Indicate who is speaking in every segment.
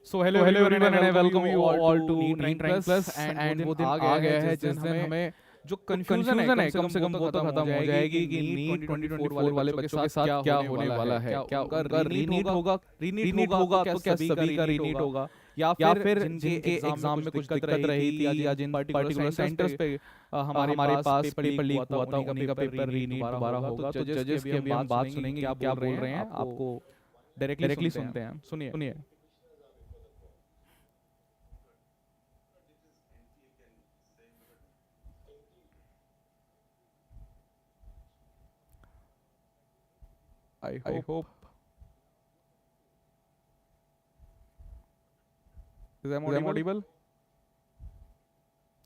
Speaker 1: So hello everyone and I welcome you all to NEET Rankplus and वो दिन आ गया है जिस दिन हमें जो कंफ्यूजन है कम से कम वो तो खत्म हो जाएगी कि नीट 2024 वाले बच्चों के साथ क्या होने वाला है, क्या उनका रीनीट होगा तो क्या सभी का रीनीट होगा या फिर जिनके एग्जाम में कुछ दिक्कत रही थी या जिन पर्टिकुलर सेंटर्स पे हमारे पास पेपर लीक हुआ था उन्हीं का पेपर रीनीट दोबारा होगा। तो जजेस की अभी हम बात सुनेंगे क्या बोल रहे हैं, आपको डायरेक्टली सुनते हैं। सुनिए। I hope is I'm audible?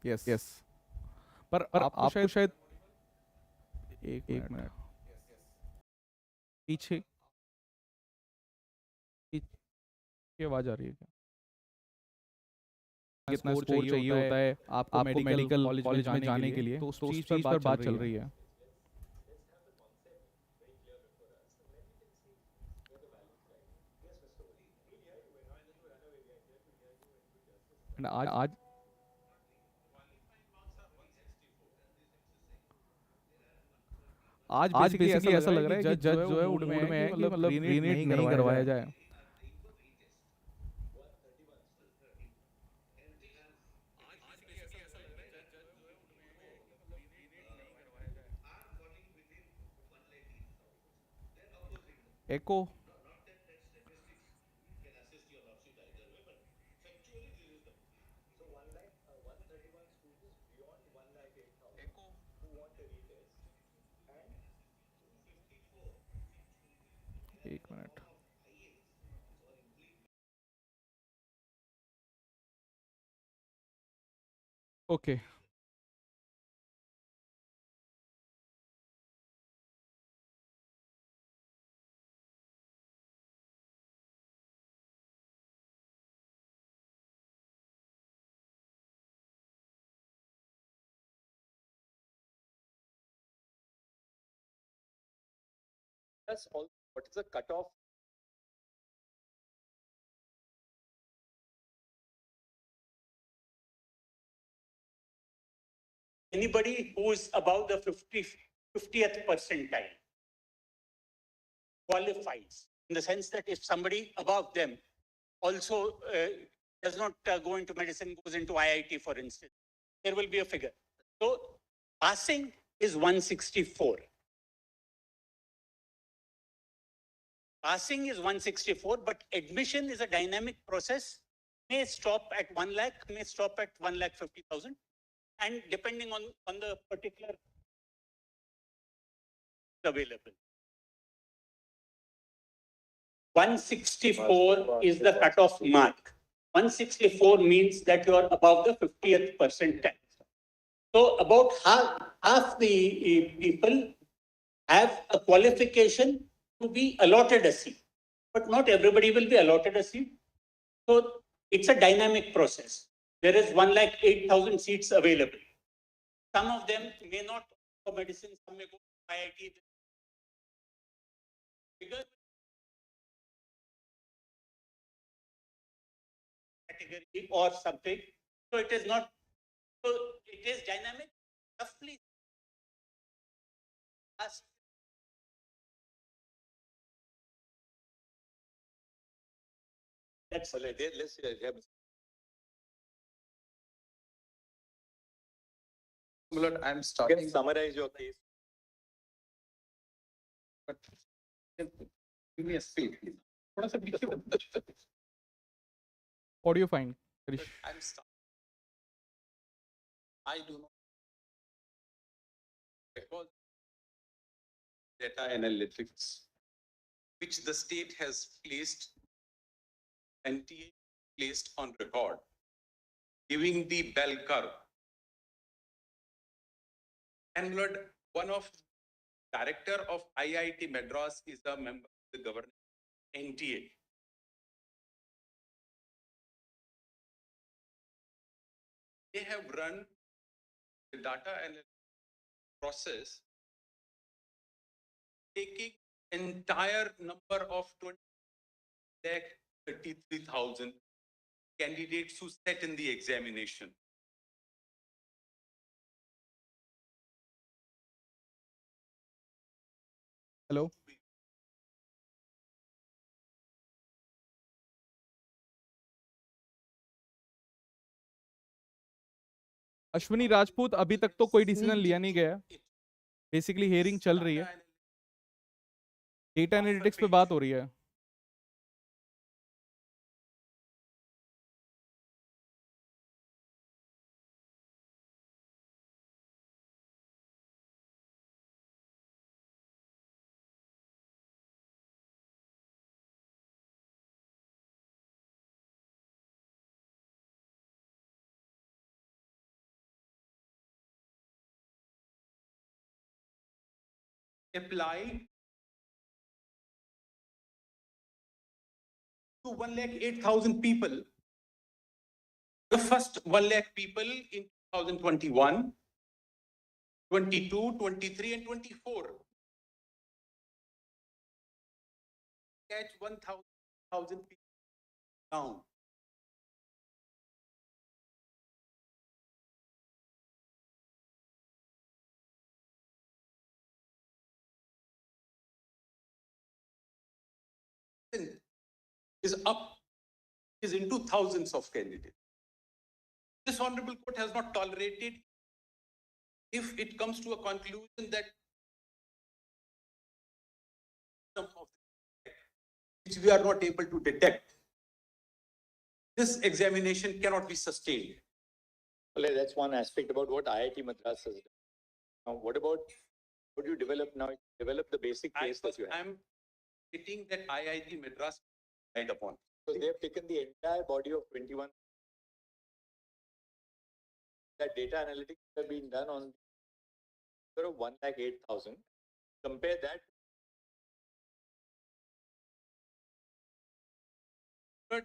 Speaker 1: Yes. पर आपको शायद एक मिनट पीछे की आवाज आ रही है क्या? कितना स्कोर चाहिए होता है आपको मेडिकल कॉलेज में जाने के लिए, तो उस चीज पर बात चल रही है। आज आज बेसिकली ऐसा लग रहा है कि जज जो है मूड में है कि मतलब रीनीट नहीं करवाया जाए। एको एक minute okay.
Speaker 2: What is the cutoff? Anybody who is above the 50th percentile qualifies, in the sense that if somebody above them also does not go into medicine, goes into IIT, for instance, there will be a figure. So passing is 164. Passing is 164, but admission is a dynamic process. May stop at 1 lakh, may stop at 1,50,000. And depending on the particular available. 164 is the cutoff mark. 164 means that you are above the 50th percentile. So about half the people have a qualification to be allotted a seat, but not everybody will be allotted a seat. So it's a dynamic process. There is 1,08,000 seats available. Some of them may not go medicine, some may go to IIT. Bigger category or something. So it is not, so it is dynamic, roughly. That's let's I'm starting. Can summarize your case. Give me a speed.
Speaker 1: What do you find?
Speaker 2: I'm stuck. I do not. Because data analytics, which the state has placed, NTA placed on record, giving the bell curve. And Lord, one of director of IIT Madras is a member of the government, NTA. They have run the data analysis process, taking entire number of 20,33,000
Speaker 3: candidates who sat in the examination.
Speaker 1: Hello, Ashwini Rajput, अभी तक तो कोई decision लिया नहीं गया। Basically hearing चल रही है, डेटा एनालिटिक्स पे बात हो रही है।
Speaker 3: Apply to 108,000 people. The first 1 lakh people in 2021, 22, 23, and 24. Catch 1,000 people down. Is up, is into thousands of candidates. This honorable court has not tolerated if it comes to a conclusion that which we are not able to detect, this examination cannot be sustained.
Speaker 4: Well, that's one aspect about what IIT Madras has done. Now, what about what do you develop now? Develop the basic case that you have.
Speaker 3: I'm stating that IIT Madras relied upon.
Speaker 4: So they have taken the entire body of 21. That data analytics have been done on sort of 108,000. Compare that.
Speaker 3: But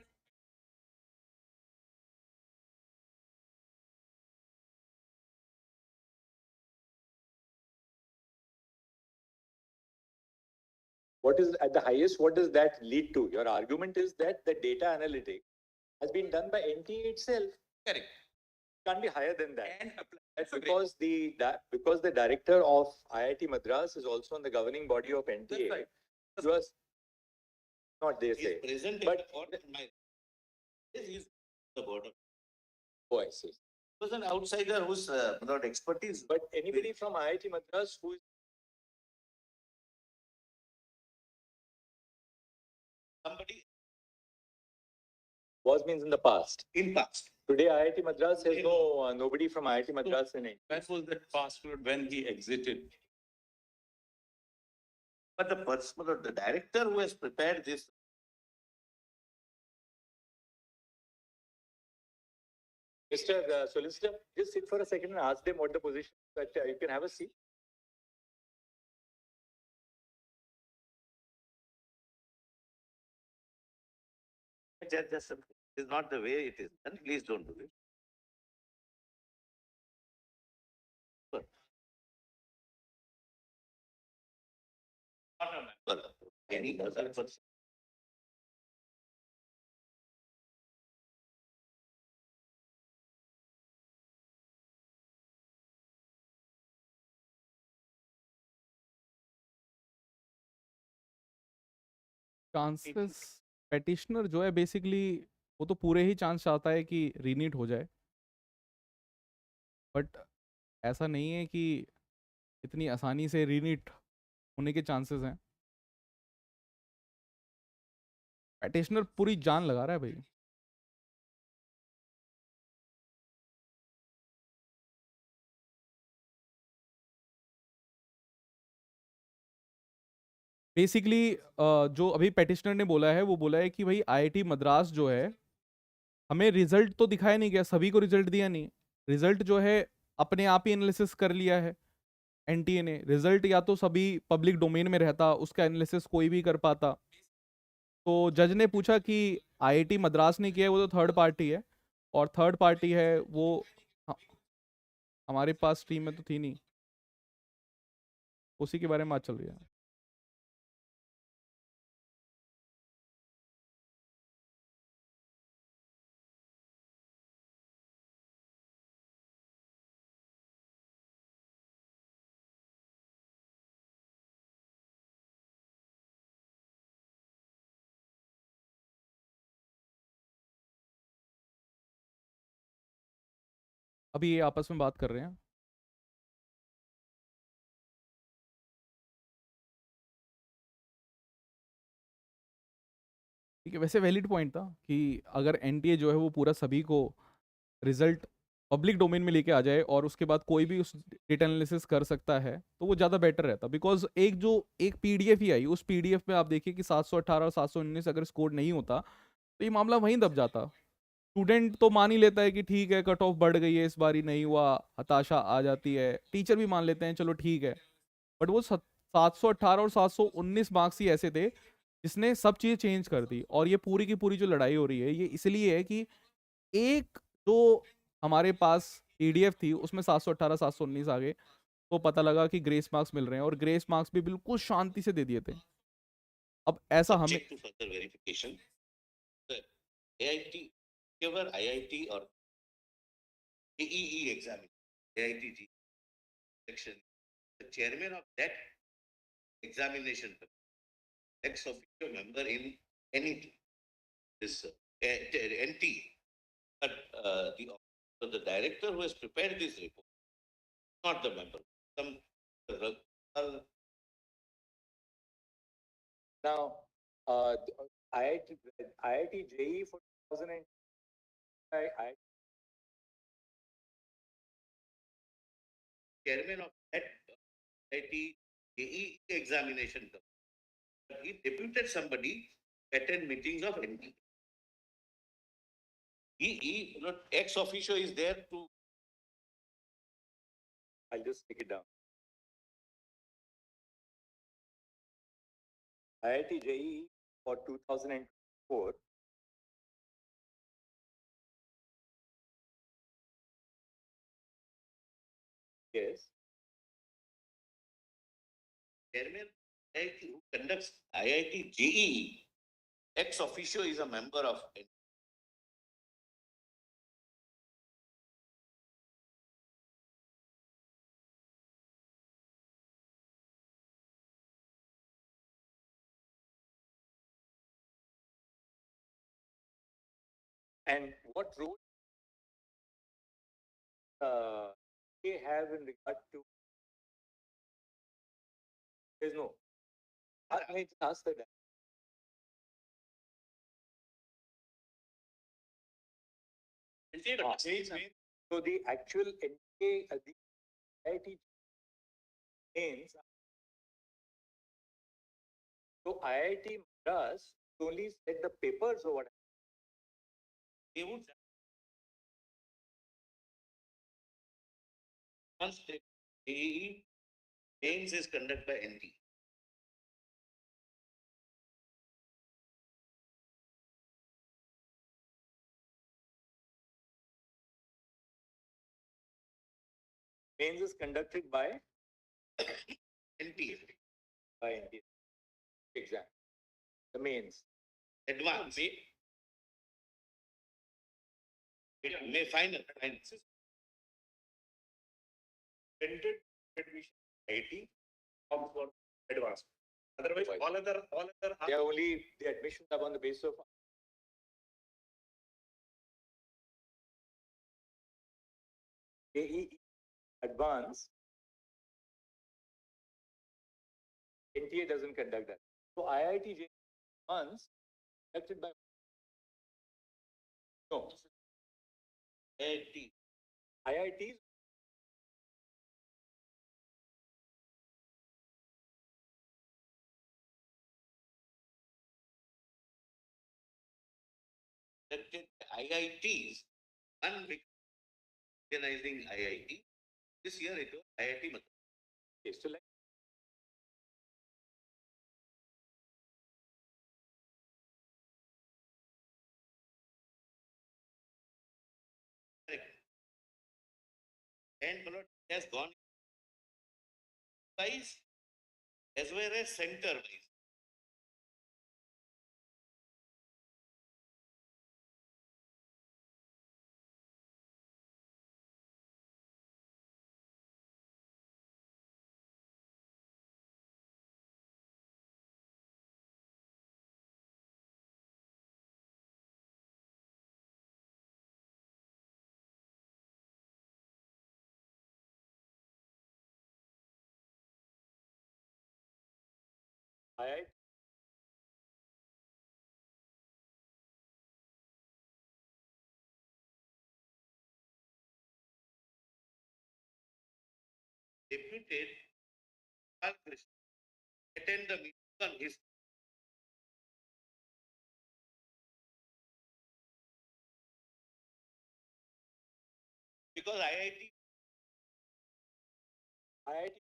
Speaker 4: What is at the highest? What does that lead to? Your argument is that the data analytics has been done by NTA itself.
Speaker 3: correct.
Speaker 4: Can't be higher than that.
Speaker 3: And
Speaker 4: That's because the director of IIT Madras is also on the governing body of NTA.
Speaker 3: That's right.
Speaker 4: It was not they say.
Speaker 5: Present
Speaker 4: But-
Speaker 5: in court, my is the board.
Speaker 4: Oh, I see.
Speaker 5: Was an outsider who's without expertise.
Speaker 4: But anybody from IIT Madras who is
Speaker 5: Somebody
Speaker 4: was means in the past.
Speaker 5: in past.
Speaker 4: Today IIT Madras has nobody from IIT Madras in it.
Speaker 3: that was that password when he exited.
Speaker 5: But the person, the director who has prepared this,
Speaker 4: Mr. Solicitor, just sit for a second and ask them what the position that you can have a seat.
Speaker 5: just is not the way it is. And please don't do it. Well, any other person.
Speaker 1: Chances petitioner जो है basically वो तो पूरे ही chance चाहता है कि रीनीट हो जाए, बट ऐसा नहीं है कि इतनी आसानी से रीनीट होने के चांसेस हैं। पेटिशनर पूरी जान लगा रहा है भाई। बेसिकली जो अभी पेटिशनर ने बोला है वो बोला है कि भाई आईआईटी मद्रास जो है हमें रिजल्ट तो दिखाया नहीं गया, सभी को रिजल्ट दिया नहीं, रिजल्ट जो है अपने आप ही एनालिसिस कर लिया है एनटीए ने। रिजल्ट या तो सभी पब्लिक डोमेन में रहता, उसका एनालिसिस कोई भी कर पाता। तो जज ने पूछा कि आईआईटी मद्रास ने किया है, वो तो थर्ड पार्टी है, और थर्ड पार्टी है वो हमारे पास टीम में तो थी नहीं, उसी के बारे में बात चल रही है। अभी ये आपस में बात कर रहे हैं। ठीक है, वैसे वैलिड पॉइंट था कि अगर एनटीए जो है वो पूरा सभी को रिजल्ट पब्लिक डोमेन में लेके आ जाए और उसके बाद कोई भी उस डेटा एनालिसिस कर सकता है तो वो ज़्यादा बेटर रहता, बिकॉज एक पीडीएफ ही आई, उस पीडीएफ में आप देखिए कि 718 और 719 अगर स्कोर नहीं होता तो ये मामला वहीं दब जाता। स्टूडेंट तो मान ही लेता है कि ठीक है कट ऑफ बढ़ गई है, इस बार ही नहीं हुआ, हताशा आ जाती है, टीचर भी मान लेते हैं चलो ठीक है। बट वो 718 और 719 मार्क्स ही ऐसे थे जिसने सब चीज़ें चेंज कर दी। और ये पूरी की पूरी जो लड़ाई हो रही है ये इसलिए है कि एक जो हमारे पास पीडीएफ थी उसमें 718 719 आ गए, तो पता लगा कि ग्रेस मार्क्स मिल रहे हैं और ग्रेस मार्क्स भी बिल्कुल शांति से दे दिए थे। अब ऐसा हमें
Speaker 5: Subject to further verification, the AIT, whatever IIT or JEE exam, AIT section, the chairman of that examination, ex officio member in NEET, this NT, but so the director who has prepared this report, not the member, some
Speaker 4: Now, IIT JEE for 2000 I
Speaker 5: chairman of that IIT JEE examination, but he deputed somebody to attend meetings of NT. Ex officio is there to.
Speaker 4: I'll just take it down. IIT JEE for 2004. Yes.
Speaker 5: Chairman IIT who conducts IIT JEE, ex officio is a member of NT.
Speaker 4: And what role they have in regard to? There's no. I just asked that. So the actual NTA, the IIT names. So IIT Madras only set the papers or what?
Speaker 5: They would once the JEE mains is conducted by NT.
Speaker 4: Mains is conducted by
Speaker 5: NT.
Speaker 4: NTA. Exam. The mains.
Speaker 5: Advance. May final.
Speaker 6: Intended admission IT comes for advanced. Otherwise, all other
Speaker 4: They are only the admissions are on the basis of JEE advance. NTA doesn't conduct that. So IIT JEE advance conducted by no
Speaker 5: IIT.
Speaker 4: IITs.
Speaker 5: Conducted IITs, unrecognizing IIT. This year it was IIT Madras.
Speaker 4: Okay, so like
Speaker 5: And has gone wise as well as center wise.
Speaker 4: IIT.
Speaker 5: Deputed Gopal Krishna attend the meeting on his because IIT
Speaker 4: IIT.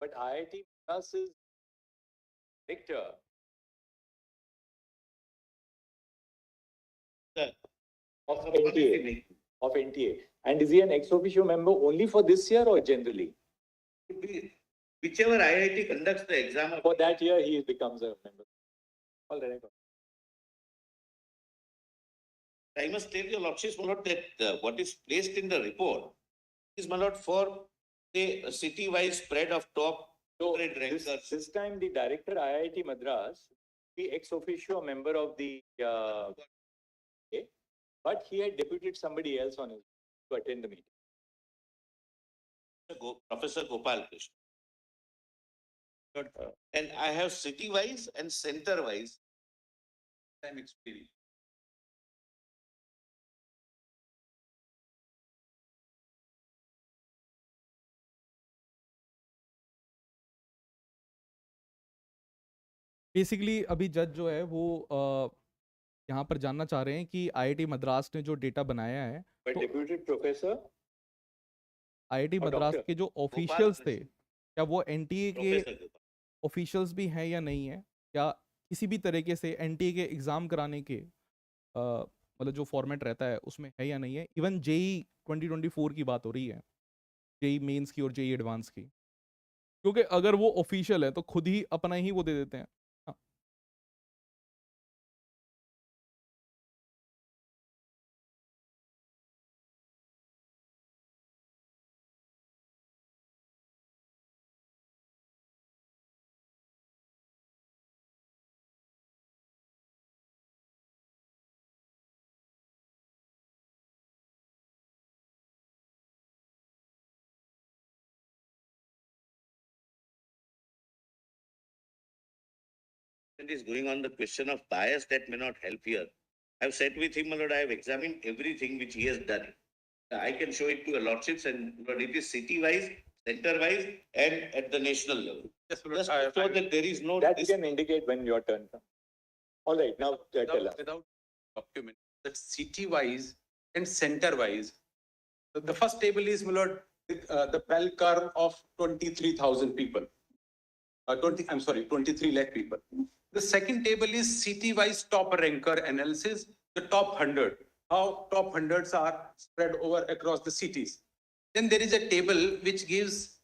Speaker 4: But IIT Madras is director. Of NTA. Of NTA. And is he an ex officio member only for this year or generally?
Speaker 5: could be whichever IIT conducts the exam
Speaker 4: For that year, he becomes a member. All right.
Speaker 5: I must tell your lordships, my lord, that what is placed in the report is, my lord, for say a city-wise spread of top
Speaker 4: So
Speaker 5: grade rankers.
Speaker 4: this time the director IIT Madras, the ex officio member of the, okay, but he had deputed somebody else on his to attend the meeting.
Speaker 5: Professor Gopal Krishna. And I have city-wise and center-wise
Speaker 3: Time experience.
Speaker 1: Basically अभी जज जो है वो यहाँ पर जानना चाह रहे हैं कि आईआईटी मद्रास ने जो डेटा बनाया है,
Speaker 4: But
Speaker 1: तो
Speaker 4: deputed professor
Speaker 1: आईआईटी
Speaker 4: और
Speaker 1: मद्रास
Speaker 4: डॉक्टर
Speaker 1: के जो ऑफिशियल्स थे, क्या वो एनटीए के
Speaker 5: Professor Gopal.
Speaker 1: ऑफिशियल्स भी हैं या नहीं है, या किसी भी तरीके से एनटीए के एग्ज़ाम कराने के मतलब जो फॉर्मेट रहता है उसमें है या नहीं है. इवन जेई 2024 की बात हो रही है, जेई मेंस की और जेई एडवांस की, क्योंकि अगर वो ऑफिशियल है तो खुद ही अपना ही वो दे देते हैं. हाँ.
Speaker 5: Is going on the question of bias that may not help here. I've sat with him, my lord. I have examined everything which he has done. I can show it to your lordships, and lord, it is city-wise, center-wise, and at the national level.
Speaker 3: Yes, Lord,
Speaker 5: Just so that there is no
Speaker 4: that can indicate when your turn comes. All right, now tell us.
Speaker 3: without document, that city-wise and center-wise. The first table is, my lord, the bell curve of 23,000 people. 23 lakh people. The second table is city-wise top ranker analysis, the top 100, how top 100s are spread over across the cities. Then there is a table which gives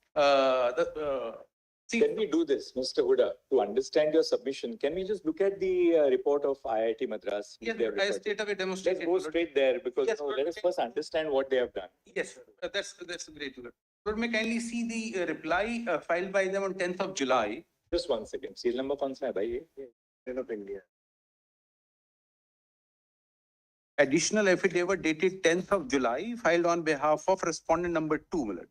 Speaker 4: Can we do this, Mr. Huda, to understand your submission? Can we just look at the report of IIT Madras?
Speaker 3: Yes,
Speaker 4: They have
Speaker 3: I
Speaker 4: referred to?
Speaker 3: straight away demonstrate.
Speaker 4: Let's go straight there because
Speaker 3: Yes,
Speaker 4: no,
Speaker 3: Lord.
Speaker 4: let us first understand what they have done.
Speaker 3: Yes, that's great. Lord, may kindly see the reply filed by them on 10th of July.
Speaker 4: Just 1 second. Serial number कौन सा है भाई? State of India.
Speaker 3: Additional affidavit dated 10th of July filed on behalf of respondent number 2, my lord.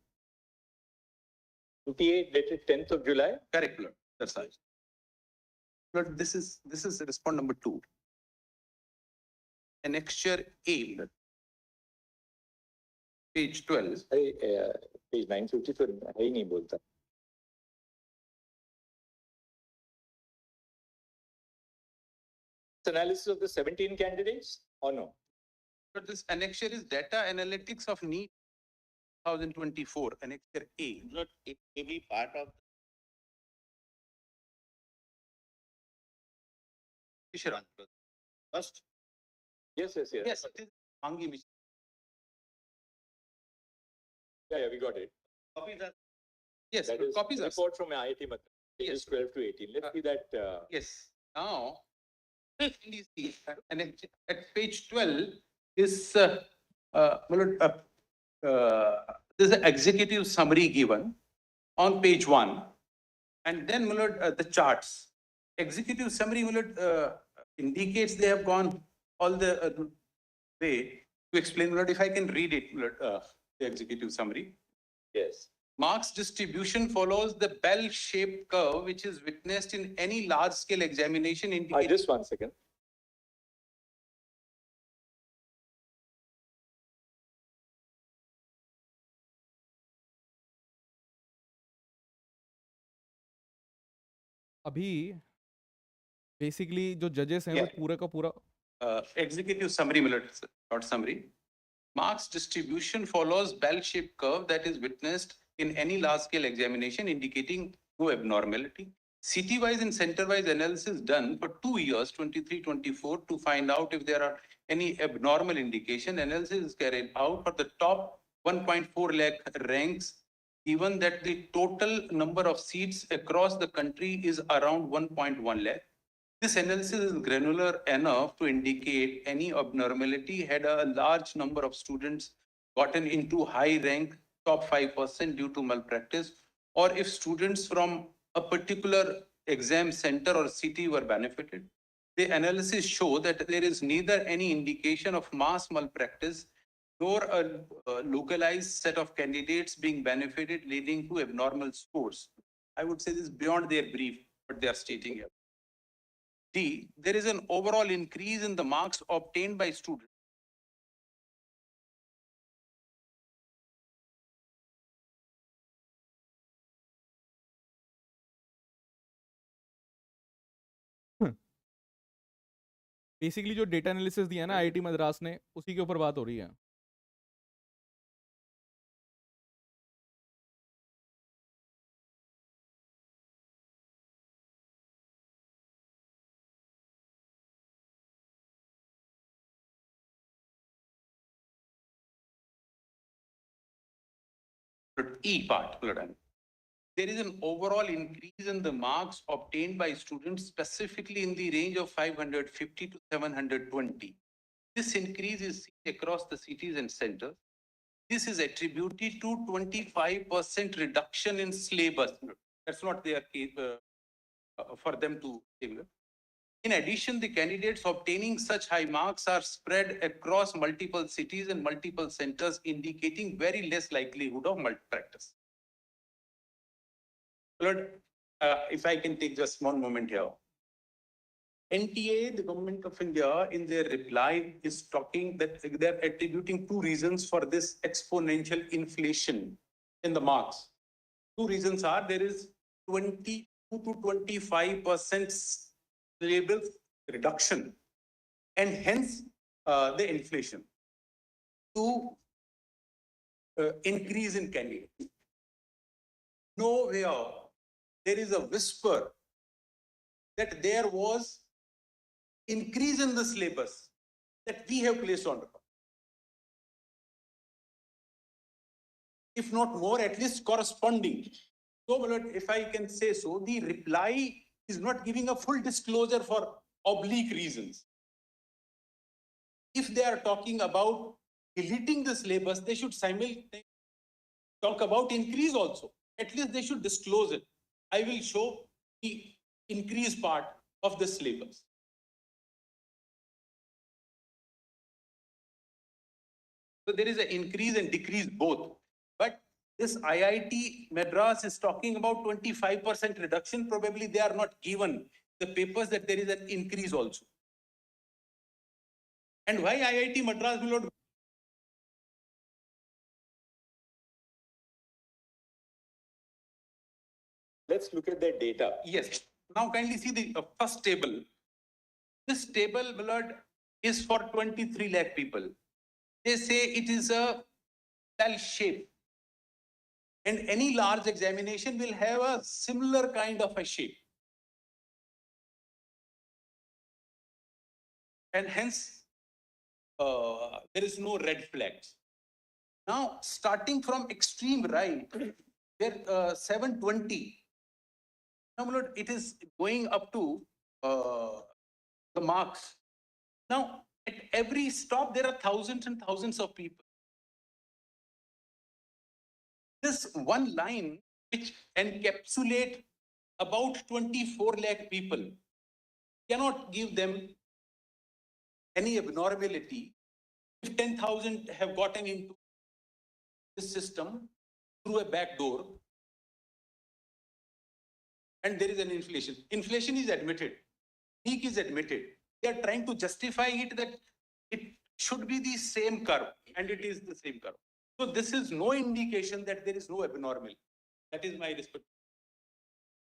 Speaker 4: 58 dated 10th of July.
Speaker 3: Correct, Lord. That's right. Lord, this is respondent number 2. Annexure A, Lord. Page 12.
Speaker 4: अरे page 950 तो है ही नहीं बोलता. Analysis of the 17 candidates or no?
Speaker 3: But this annexure is data analytics of NEET 2024, annexure A.
Speaker 5: not it may be part of
Speaker 3: Sure.
Speaker 5: first.
Speaker 4: Yes.
Speaker 3: Yes, it is Mangi Mission.
Speaker 4: Yeah, we got it.
Speaker 5: Copies are
Speaker 3: Yes,
Speaker 4: That is
Speaker 3: copies are.
Speaker 4: report from IIT Madras. Pages
Speaker 3: Yes.
Speaker 4: 12 to 18. Let's see that.
Speaker 3: Yes. Now, please see, and at page 12 is there's an executive summary given on page 1, and then the charts. Executive summary indicates they have gone all the way to explain, Lord, if I can read it, Lord, the executive summary.
Speaker 4: Yes.
Speaker 3: Marks distribution follows the bell-shaped curve, which is witnessed in any large-scale examination indicating.
Speaker 4: Just 1 second.
Speaker 1: अभी basically जो जजेस हैं वो
Speaker 3: Yeah.
Speaker 1: पूरे का पूरा
Speaker 3: Executive summary, short summary. Marks distribution follows bell-shaped curve that is witnessed in any large-scale examination indicating no abnormality. City-wise and center-wise analysis done for 2 years, 23-24, to find out if there are any abnormal indication. Analysis is carried out for the top 1.4 lakh ranks, given that the total number of seats across the country is around 1.1 lakh. This analysis is granular enough to indicate any abnormality had a large number of students gotten into high rank top 5% due to malpractice, or if students from a particular exam center or city were benefited. The analysis show that there is neither any indication of mass malpractice nor a localized set of candidates being benefited leading to abnormal scores. I would say this is beyond their brief, what they are stating here. D, there is an overall increase in the marks obtained by students.
Speaker 1: Basically जो data analysis दिया ना IIT Madras ने उसी के ऊपर बात हो रही है.
Speaker 3: E part, there is an overall increase in the marks obtained by students, specifically in the range of 550 to 720. This increase is seen across the cities and centers. This is attributed to 25% reduction in syllabus. That's not their case for them to say. In addition, the candidates obtaining such high marks are spread across multiple cities and multiple centers, indicating very less likelihood of malpractice. Lord, if I can take just one moment here. NTA, the government of India, in their reply is talking that they're attributing 2 reasons for this exponential inflation in the marks. 2 reasons are there is 22 to 25% syllabus reduction and hence the inflation. 2, increase in candidates. Nowhere there is a whisper that there was increase in the syllabus that we have placed on record. If not more, at least corresponding. So, if I can say so, the reply is not giving a full disclosure for oblique reasons. If they are talking about deleting the syllabus, they should simultaneously talk about increase also. At least they should disclose it. I will show the increase part of the syllabus. So there is an increase and decrease both. But this IIT Madras is talking about 25% reduction. Probably they are not given the papers that there is an increase also. And why IIT Madras will not?
Speaker 4: Let's look at their data.
Speaker 3: Yes. Now kindly see the first table. This table, blood, is for 23 lakh people. They say it is a bell shape. And any large examination will have a similar kind of a shape. And hence, there is no red flags. Now, starting from extreme right, where 720, now it is going up to the marks. Now, at every stop, there are thousands and thousands of people. This one line, which encapsulate about 24 lakh people, cannot give them any abnormality, if 10,000 have gotten into this system through a back door, and there is an inflation. Inflation is admitted. Peak is admitted. They are trying to justify it that it should be the same curve, and it is the same curve. So this is no indication that there is no abnormality. That is my respect.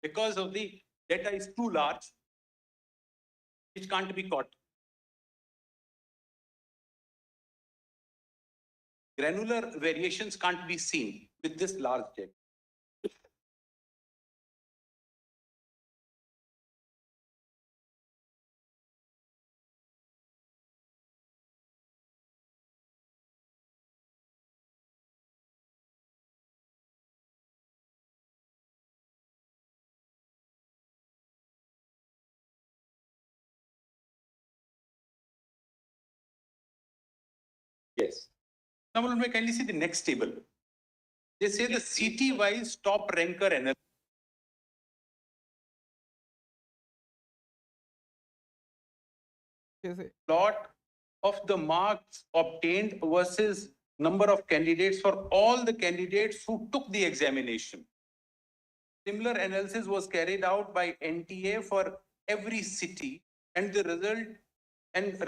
Speaker 3: Because of the data is too large, which can't be caught. Granular variations can't be seen with this large data.
Speaker 4: Yes.
Speaker 3: Now, we'll kindly see the next table. They say the city-wise top ranker analysis. Plot of the marks obtained versus number of candidates for all the candidates who took the examination. Similar analysis was carried out by NTA for every city, and the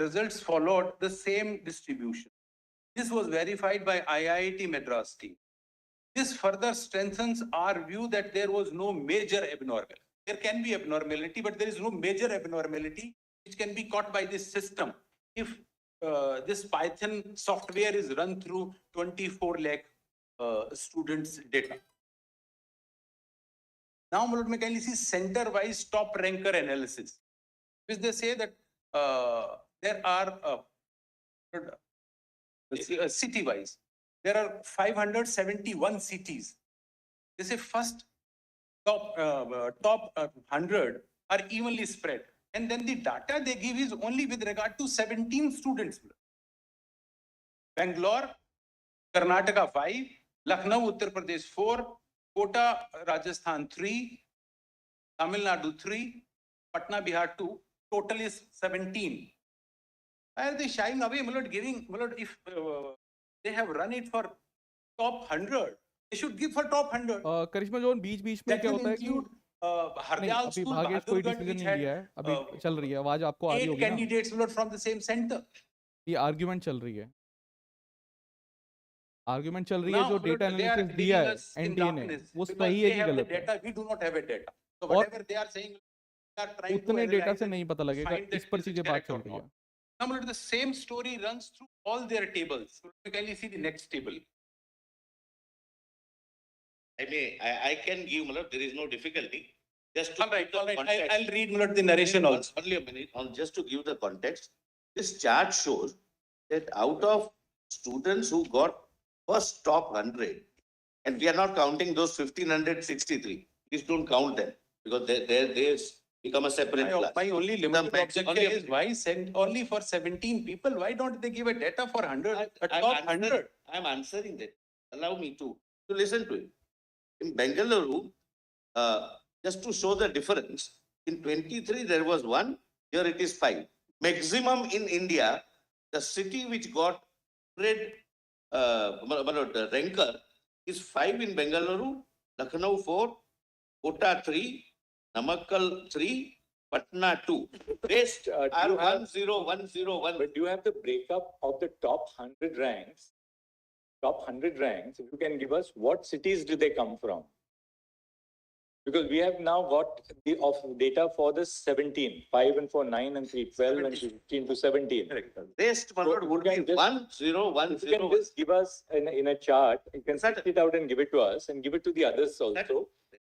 Speaker 3: results followed the same distribution. This was verified by IIT Madras team. This further strengthens our view that there was no major abnormality. There can be abnormality, but there is no major abnormality which can be caught by this system if this Python software is run through 24 lakh students' data. Now, we can see center-wise top ranker analysis, which they say that there are city-wise. There are 571 cities. They say first top 100 are evenly spread. And then the data they give is only with regard to 17 students. Bangalore, Karnataka 5, Lucknow, Uttar Pradesh 4, Kota, Rajasthan 3, Tamil Nadu 3, Patna, Bihar 2, total is 17. Why are they shying away? If they have run it for top 100, they should give for top 100.
Speaker 1: Karishma zone बीच में क्या होता है कि
Speaker 3: Hardyal
Speaker 1: अभी
Speaker 3: school,
Speaker 1: Bhagesh कोई
Speaker 3: Bahadurgarh,
Speaker 1: decision
Speaker 3: which
Speaker 1: नहीं
Speaker 3: had
Speaker 1: लिया है, अभी चल रही है, आवाज आपको आ रही
Speaker 3: 8
Speaker 1: होगी ना,
Speaker 3: candidates from the same center.
Speaker 1: ये आर्गुमेंट चल रही है,
Speaker 3: Now,
Speaker 1: जो डेटा
Speaker 3: they are
Speaker 1: एनालिसिस दिया
Speaker 3: leaving
Speaker 1: है
Speaker 3: us in
Speaker 1: एनटीए ने,
Speaker 3: darkness
Speaker 1: वो
Speaker 3: because
Speaker 1: सही है
Speaker 3: they
Speaker 1: कि
Speaker 3: have the
Speaker 1: गलत है,
Speaker 3: data, we do not have a data. So
Speaker 1: और
Speaker 3: whatever they are saying, they are trying to
Speaker 1: उतने डेटा
Speaker 3: analyze
Speaker 1: से
Speaker 3: and
Speaker 1: नहीं पता लगेगा,
Speaker 3: find that
Speaker 1: इस पर
Speaker 3: is it
Speaker 1: चीजें बात
Speaker 3: correct
Speaker 1: चल
Speaker 3: or
Speaker 1: रही
Speaker 3: not.
Speaker 1: है.
Speaker 3: Now, the same story runs through all their tables. Can you see the next table?
Speaker 5: I can give, there is no difficulty. Just to
Speaker 3: All right.
Speaker 5: context.
Speaker 3: I'll read the narration also.
Speaker 5: Only a minute, just to give the context. This chart shows that out of students who got first top 100, and we are not counting those 1,563. Please don't count them because they become a separate class.
Speaker 3: My only limited
Speaker 5: Only
Speaker 3: objection is why send only for 17 people? Why don't they give a data for 100? Top 100.
Speaker 5: I'm answering that. Allow me to listen to it. In Bengaluru, just to show the difference, in 23 there was 1, here it is 5. Maximum in India, the city which got spread ranker is 5 in Bengaluru, Lucknow 4, Kota 3, Namakkal 3, Patna 2. Rest are 10101.
Speaker 4: But do you have the breakup of the top 100 ranks? Top 100 ranks, if you can give us what cities do they come from? Because we have now got the data for the 17, 5 and 4, 9 and 3, 12 and 15 to 17.
Speaker 5: Rest would be 10101.
Speaker 4: If you can just give us in a chart, you can set it out and give it to us and give it to the others also.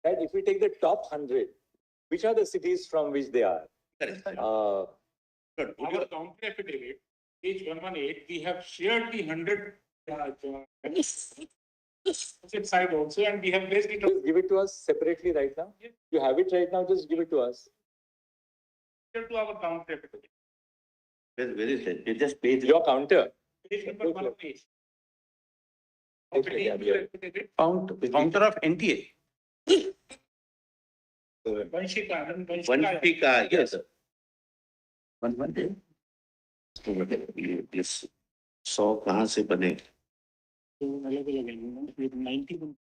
Speaker 4: That if we take the top 100, which are the cities from which they are?
Speaker 5: Correct.
Speaker 6: Our counter affidavit, page 118, we have shared the 100 side also, and we have placed it.
Speaker 4: Just give it to us separately right now.
Speaker 6: Yes.
Speaker 4: You have it right now, just give it to us.
Speaker 6: To our counter affidavit.
Speaker 5: Where is that? You just page.
Speaker 4: Your counter.
Speaker 6: Page number 1 page.
Speaker 4: Okay, yeah, yeah.
Speaker 3: Counter of NTA.
Speaker 6: Vanshika.
Speaker 5: Vanshika, yes. ये 100 कहाँ से बने?
Speaker 6: अलग अलग है 91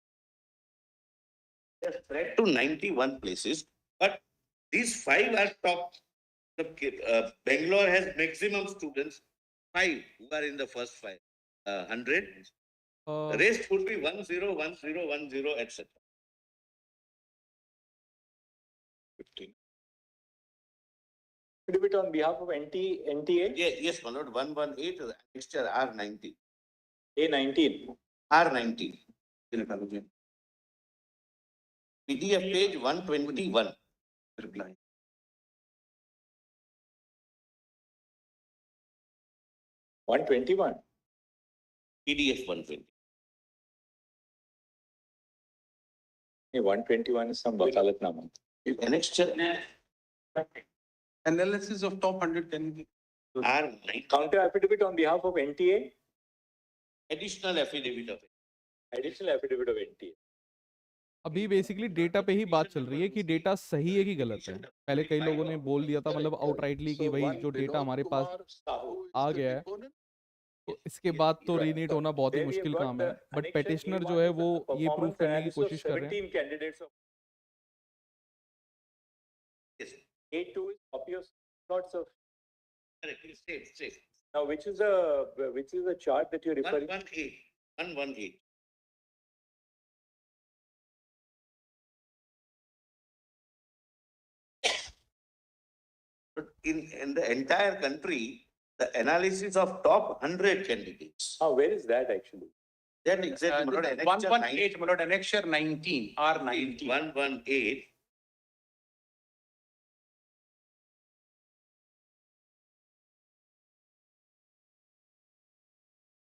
Speaker 5: They're spread to 91 places, but these 5 are top. Bangalore has maximum students, 5 who are in the first 5, 100. The rest would be 10, 10, 10, etc.
Speaker 4: 15. Affidavit on behalf of NTA?
Speaker 5: Yes, Manoj, 118, mixture R19.
Speaker 4: A19.
Speaker 5: R19. PDF page 121. Reply.
Speaker 4: $121.
Speaker 5: PDF 120.
Speaker 4: Hey, 121 is some wakalatnama.
Speaker 5: Annexure
Speaker 3: Analysis of top 100 can be.
Speaker 5: R9.
Speaker 4: Counter affidavit on behalf of NTA?
Speaker 5: Additional affidavit of it.
Speaker 4: Additional affidavit of NTA.
Speaker 1: अभी basically data पे ही बात चल रही है कि data सही है कि गलत है। पहले कई लोगों ने बोल दिया था मतलब आउटराइटली कि भाई जो डेटा हमारे पास आ गया है तो इसके बाद तो रीनीट होना बहुत ही मुश्किल काम है, बट पेटिशनर जो है वो ये प्रूव करने की कोशिश कर रहे हैं।
Speaker 4: Candidates of
Speaker 5: Yes.
Speaker 4: A2 is copy of slots of.
Speaker 5: Correct. State.
Speaker 4: Now, which is the chart that you're referring?
Speaker 5: 118. 118. But in the entire country, the analysis of top 100 candidates.
Speaker 4: Where is that actually?
Speaker 5: That exactly, Manoj, annexure
Speaker 3: 118, Manoj, annexure 19, R19.
Speaker 5: 118.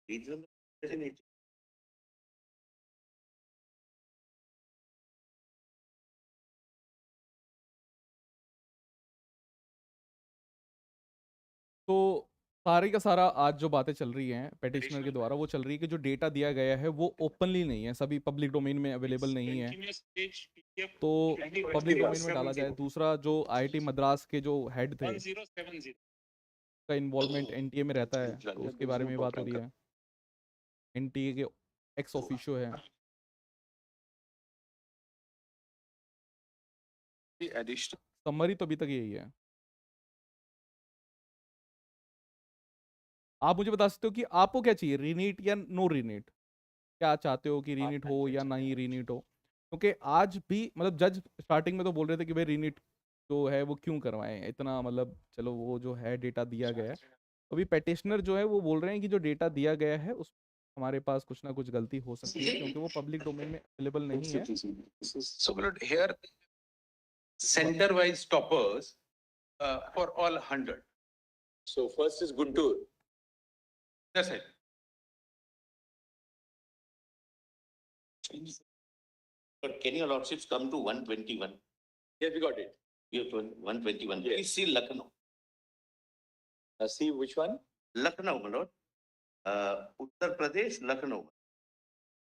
Speaker 5: Regional designated.
Speaker 1: तो सारी का सारा आज जो बातें चल रही हैं पेटिशनर के द्वारा वो चल रही है कि जो डेटा दिया गया है वो ओपनली नहीं है, सभी पब्लिक डोमेन में अवेलेबल नहीं है, तो पब्लिक डोमेन में डाला जाए। दूसरा जो आईआईटी मद्रास के जो हेड थे
Speaker 6: 1070
Speaker 1: का इन्वॉल्वमेंट एनटीए में रहता है, तो उसके बारे में बात हो रही है। एनटीए के एक्स ऑफिशियो है। समरी तो अभी तक यही है। आप मुझे बता सकते हो कि आपको क्या चाहिए, रीनीट या नो रीनीट? क्या चाहते हो कि रीनीट हो या नहीं रीनीट हो? क्योंकि आज भी मतलब जज स्टार्टिंग में तो बोल रहे थे कि भाई रीनीट जो है वो क्यों करवाएं इतना, मतलब चलो वो जो है डेटा दिया गया है। अभी पेटिशनर जो है वो बोल रहे हैं कि जो डेटा दिया गया है उस हमारे पास कुछ ना कुछ गलती हो सकती है क्योंकि वो पब्लिक डोमेन में अवेलेबल नहीं है।
Speaker 3: So, Manoj, here, center-wise toppers for all 100.
Speaker 4: So first is Guntur.
Speaker 3: That's it.
Speaker 5: But can your lordships come to 121?
Speaker 4: Yes, we got it.
Speaker 5: You have 121.
Speaker 4: Yes.
Speaker 5: Please see Lucknow.
Speaker 4: See which one?
Speaker 5: Lucknow, Manoj. Uttar Pradesh, Lucknow.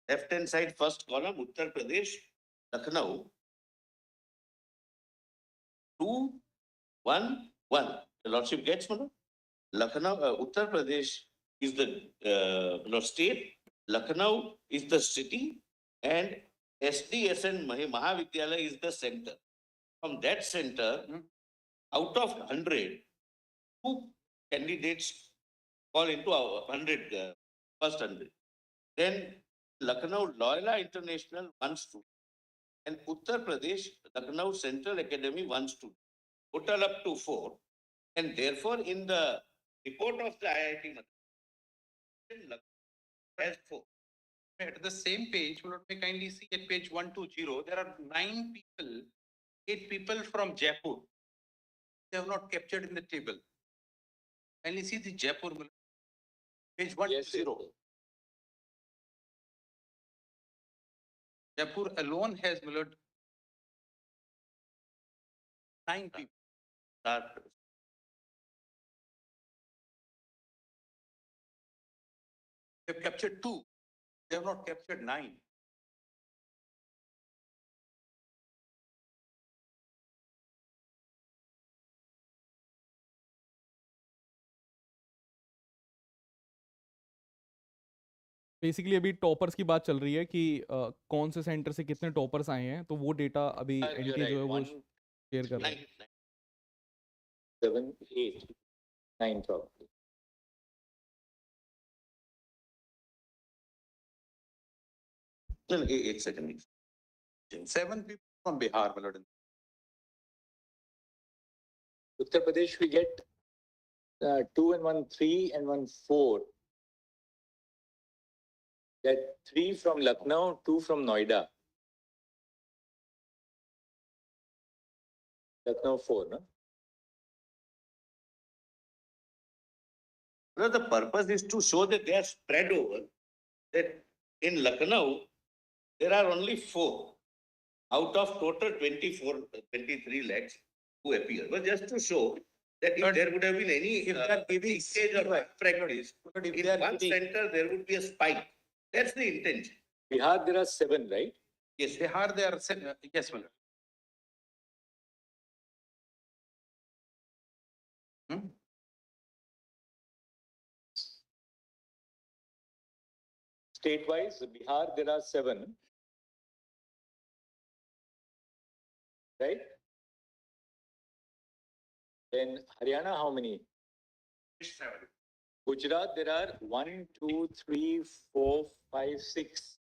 Speaker 5: Left-hand side, first column, Uttar Pradesh, Lucknow. 2, 1, 1. The lordship gets, Manoj? Lucknow, Uttar Pradesh is the state. Lucknow is the city, and SDSN Mahavidyalaya is the center. From that center, out of 100, 2 candidates fall into our 100, first 100. Then Lucknow Loyola International, 1 student. And Uttar Pradesh, Lucknow Central Academy, 1 student. Total up to 4. And therefore, in the report of the IIT Madras, has 4.
Speaker 3: At the same page, Manoj, may kindly see at page 120, there are 9 people, 8 people from Jaipur. They have not captured in the table. Kindly see the Jaipur, Manoj. Page 120. Jaipur alone has, Manoj, 9 people. They have captured 2. They have not captured 9.
Speaker 1: Basically अभी toppers की बात चल रही है कि कौन से centre से कितने टॉपर्स आए हैं, तो वो डेटा अभी एनटीए जो है वो शेयर कर रहा है।
Speaker 4: 7, 8, 9 probably.
Speaker 5: एक second,
Speaker 3: 7 people from Bihar, my lord.
Speaker 4: Uttar Pradesh, we get 2 and 1 3 and 1 4. Get 3 from Lucknow, 2 from Noida. Lucknow 4, no?
Speaker 5: no, the purpose is to show that they are spread over, that in Lucknow, there are only 4 out of total 24, 23 lakhs who appear. But just to show that if there would have been any
Speaker 3: If they are giving
Speaker 5: leakage or practice,
Speaker 3: But if
Speaker 5: in
Speaker 3: they are
Speaker 5: one
Speaker 3: giving-
Speaker 5: center, there would be a spike. That's the intention.
Speaker 4: Bihar, there are 7, right?
Speaker 3: Yes, Bihar, they are, yes, my lord.
Speaker 4: State-wise, Bihar, there are 7. Right? Then Haryana, how many?
Speaker 6: 7.
Speaker 4: Gujarat, there are 1, 2, 3, 4, 5, 6.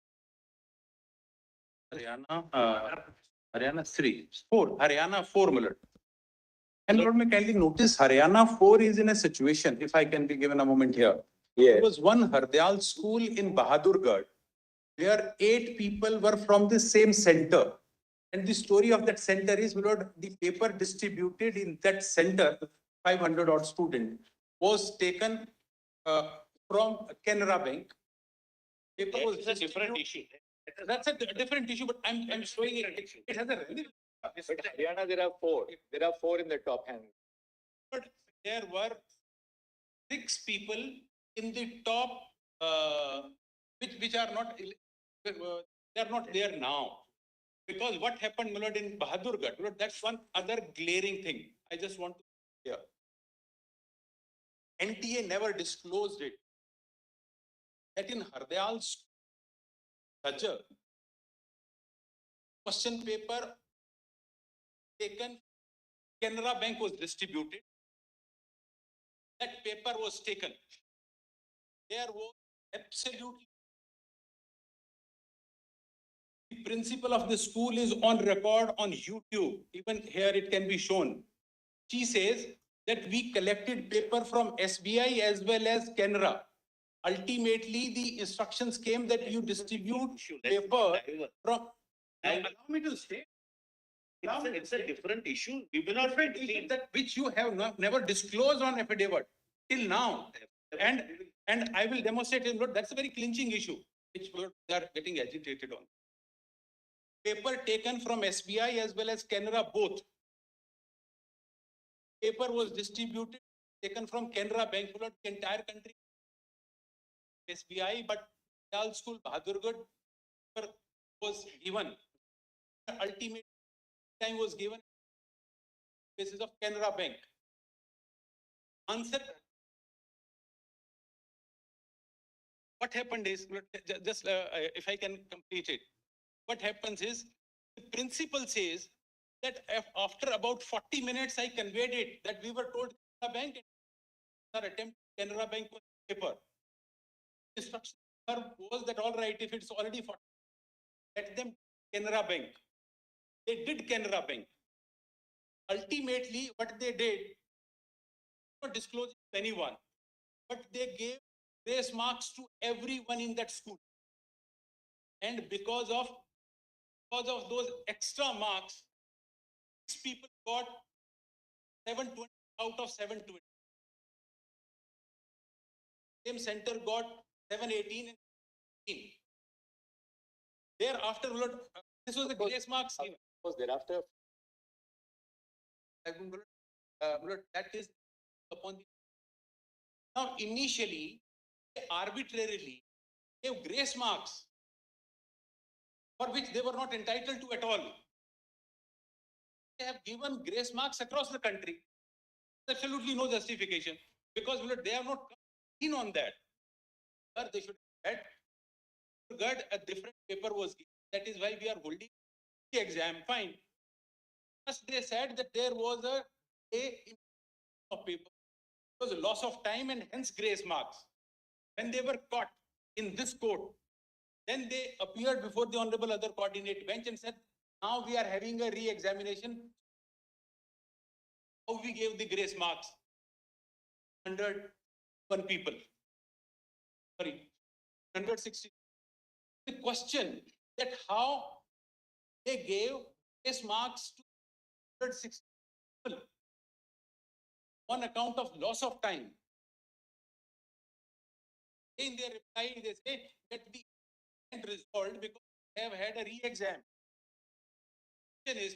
Speaker 3: Haryana 3, 4, Haryana 4, my lord. And Lord, may kindly notice Haryana 4 is in a situation, if I can be given a moment here.
Speaker 4: Yes.
Speaker 3: There was one Hardyal school in Bahadurgarh where 8 people were from the same center. And the story of that center is, my lord, the paper distributed in that center, 500 odd students, was taken from Canara Bank. Paper was
Speaker 5: It's a different
Speaker 3: distributed-
Speaker 5: issue.
Speaker 3: That's a different issue, but I'm showing it. It has a relevance.
Speaker 4: But Haryana, there are 4. There are 4 in the top hand.
Speaker 3: But there were 6 people in the top, which are not, they are not there now. Because what happened, my lord, in Bahadurgarh, my lord, that's one other glaring thing. I just want to hear. NTA never disclosed it. That in Hardyal's Sajja, question paper taken, Canara Bank was distributed. That paper was taken. There was absolutely. The principal of the school is on record on YouTube. Even here it can be shown. She says that we collected paper from SBI as well as Canara. Ultimately, the instructions came that you distribute paper from. Now, allow me to say.
Speaker 5: It's a different issue. We will not
Speaker 3: Different issue that which you have never disclosed on affidavit till now. And I will demonstrate it. That's a very clinching issue, which they are getting agitated on. Paper taken from SBI as well as Canara both. Paper was distributed, taken from Canara Bank, the entire country. SBI, but Dal School, Bahadurgarh was given. Ultimate time was given basis of Canara Bank. Answer. What happened is, just if I can complete it, what happens is the principal says that after about 40 minutes, I conveyed it that we were told Canara Bank and attempt Canara Bank paper. Instruction was that all right, if it's already 40, let them Canara Bank. They did Canara Bank. Ultimately, what they did, not disclosing to anyone, but they gave grace marks to everyone in that school. And because of those extra marks, 6 people got 720 out of 720. Same center got 718 and 18. Thereafter, this was the grace marks given.
Speaker 4: Was thereafter?
Speaker 3: That is upon the. Now, initially, they arbitrarily gave grace marks for which they were not entitled to at all. They have given grace marks across the country. There's absolutely no justification because they have not come in on that. They should have Bahadurgarh, a different paper was given. That is why we are holding the exam. Fine. First, they said that there was a delay in of paper. It was a loss of time and hence grace marks. When they were caught in this court, then they appeared before the Honorable Other Coordinate Bench and said, now we are having a re-examination. How we gave the grace marks? 101 people. Sorry, 160. The question that how they gave grace marks to 160 people on account of loss of time. In their reply, they say that the end resolved because they have had a re-exam. Question is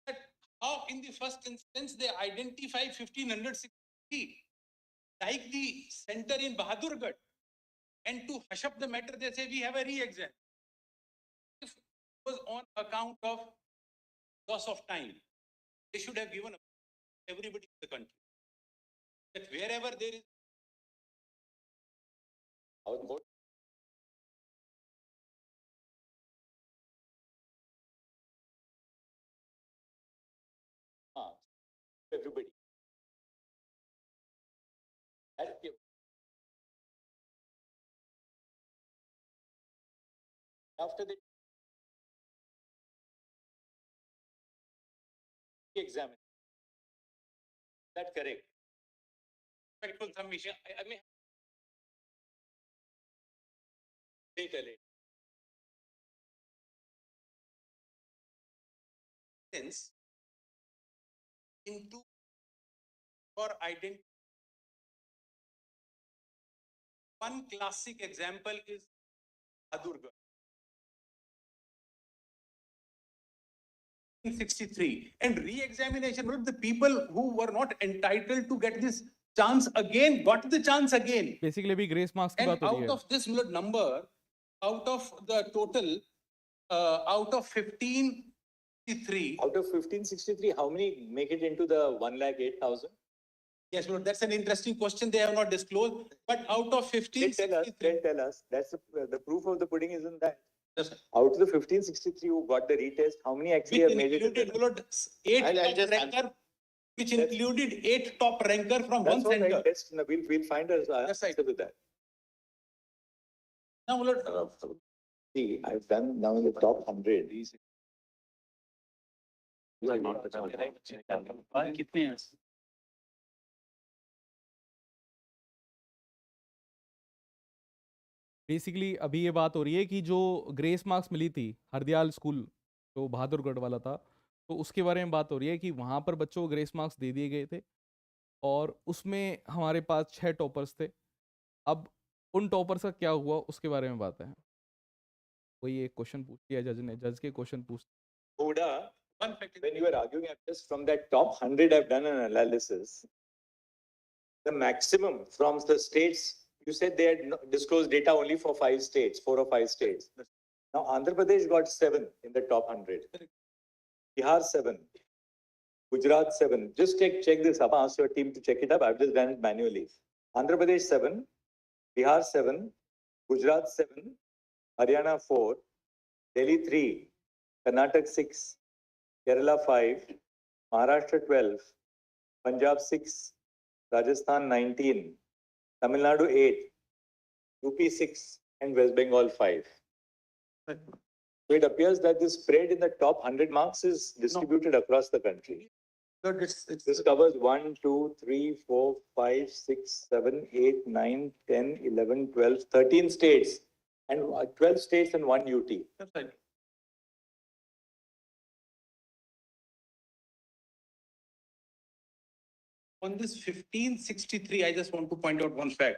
Speaker 3: that how in the first instance they identify 1560 like the center in Bahadurgarh, and to hush up the matter they say we have a re-exam. If it was on account of loss of time, they should have given everybody in the country that wherever there is
Speaker 4: Our court. Everybody. After the exam, is that correct?
Speaker 3: respectful submission. I mean,
Speaker 4: Later.
Speaker 3: sense into for identity. One classic example is Bahadurgarh. 63 and re-examination. The people who were not entitled to get this chance again got the chance again.
Speaker 1: Basically अभी grace marks की
Speaker 3: And
Speaker 1: बात हो रही
Speaker 3: out
Speaker 1: है.
Speaker 3: of this number, out of the total, out of 1563.
Speaker 4: Out of 1563, how many make it into the 1,08,000?
Speaker 3: Yes, Lord, that's an interesting question. They have not disclosed. But out of 1563,
Speaker 4: Tell us. That's the proof of the pudding isn't that.
Speaker 3: yes, sir.
Speaker 4: Out of the 1563 who got the retest, how many actually have
Speaker 3: Which
Speaker 4: made it?
Speaker 3: included, Lord, eight
Speaker 5: I'll
Speaker 3: top
Speaker 5: just
Speaker 3: ranker, which included 8 top ranker from
Speaker 4: That's
Speaker 3: one
Speaker 4: all
Speaker 3: center.
Speaker 4: right. We'll find us
Speaker 3: That's right.
Speaker 4: answer to that.
Speaker 3: Now, Lord,
Speaker 4: See, I've done now the top 100.
Speaker 1: Basically अभी ये बात हो रही है कि जो grace marks मिली थी Hardayal school जो बहादुरगढ़ वाला था, तो उसके बारे में बात हो रही है कि वहाँ पर बच्चों को ग्रेस मार्क्स दे दिए गए थे और उसमें हमारे पास 6 टॉपर्स थे. अब उन टॉपर्स का क्या हुआ उसके बारे में बात है. कोई एक क्वेश्चन पूछ लिया जज ने, जज के क्वेश्चन पूछ.
Speaker 4: Huda,
Speaker 3: one fact.
Speaker 4: when you were arguing, just from that top 100, I've done an analysis. The maximum from the states, you said they had disclosed data only for 5 states, 4 or 5 states. Now, Andhra Pradesh got 7 in the top 100. Bihar 7. Gujarat 7. Just check this up. Ask your team to check it up. I've just done it manually. Andhra Pradesh 7. Bihar 7. Gujarat 7. Haryana 4. Delhi 3. Karnataka 6. Kerala 5. Maharashtra 12. Punjab 6. Rajasthan 19. Tamil Nadu 8. UP 6. And West Bengal 5. So it appears that the spread in the top 100 marks is distributed across the country.
Speaker 3: Lord,
Speaker 4: This covers 1, 2, 3, 4, 5, 6, 7, 8, 9, 10, 11, 12, 13 states and 12 states and 1 UT.
Speaker 3: that's right. On this 1563, I just want to point out one fact.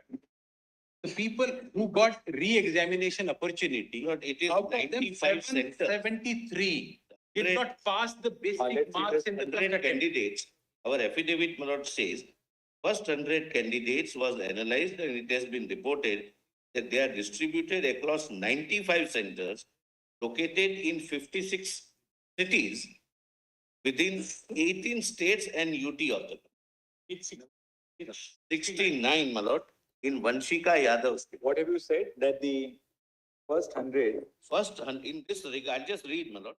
Speaker 3: The people who got re-examination opportunity,
Speaker 5: Lord, it is
Speaker 3: out of them
Speaker 5: 95 centers.
Speaker 3: 773 did
Speaker 5: 100
Speaker 3: not pass the basic
Speaker 4: let's see
Speaker 3: marks
Speaker 4: this
Speaker 3: in the
Speaker 5: 100
Speaker 3: first attempt.
Speaker 5: candidates, our affidavit, my lord, says, first 100 candidates was analyzed and it has been reported that they are distributed across 95 centers located in 56 cities within 18 states and UT of the
Speaker 3: It's
Speaker 5: 69, my lord, in Vanshika Yadav state.
Speaker 4: What have you said? That the First 100.
Speaker 5: In this regard, just read, my lord.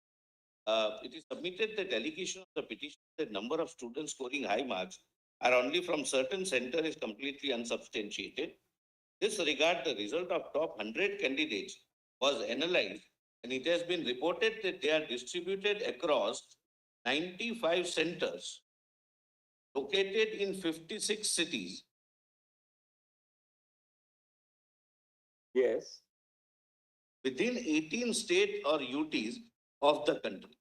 Speaker 5: It is submitted that allegation of the petition that number of students scoring high marks are only from certain center is completely unsubstantiated. This regard, the result of top 100 candidates was analyzed, and it has been reported that they are distributed across 95 centers located in 56 cities.
Speaker 4: Yes.
Speaker 5: Within 18 state or UTs of the country.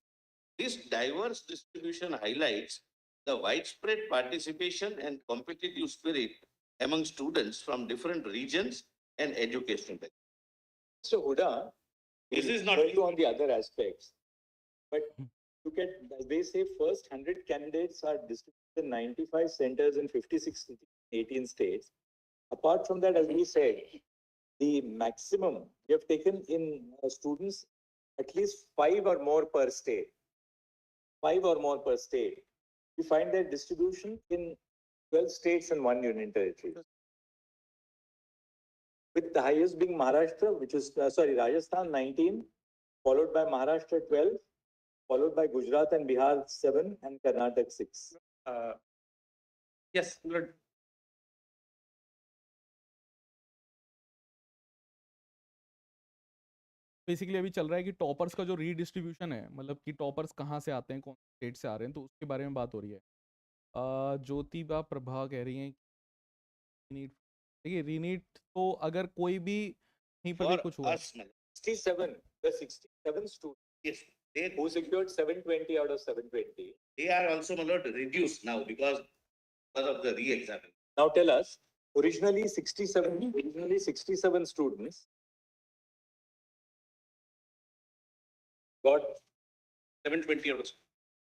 Speaker 5: This diverse distribution highlights the widespread participation and competitive spirit among students from different regions and educational backgrounds.
Speaker 4: So Huda,
Speaker 5: This is not
Speaker 4: you on the other aspects, but look at, as they say, first 100 candidates are distributed in 95 centers in 56 cities, 18 states. Apart from that, as we said, the maximum we have taken in students, at least 5 or more per state. 5 or more per state. We find their distribution in 12 states and 1 union territory. With the highest being Maharashtra, which is, Rajasthan 19, followed by Maharashtra 12, followed by Gujarat and Bihar 7, and Karnataka 6.
Speaker 6: Yes, good.
Speaker 1: Basically अभी चल रहा है कि toppers का जो redistribution है, मतलब कि टॉपर्स कहाँ से आते हैं, कौन स्टेट से आ रहे हैं, तो उसके बारे में बात हो रही है। ज्योतिबा प्रभा कह रही हैं रीनीट, देखिए रीनीट तो अगर कोई भी कहीं पर भी कुछ हुआ,
Speaker 4: 67, the 67 students,
Speaker 5: yes, they
Speaker 4: who secured 720 out of 720.
Speaker 5: They are also reduced now because of the re-examination.
Speaker 4: Now tell us, originally 67 students got
Speaker 6: 720 out of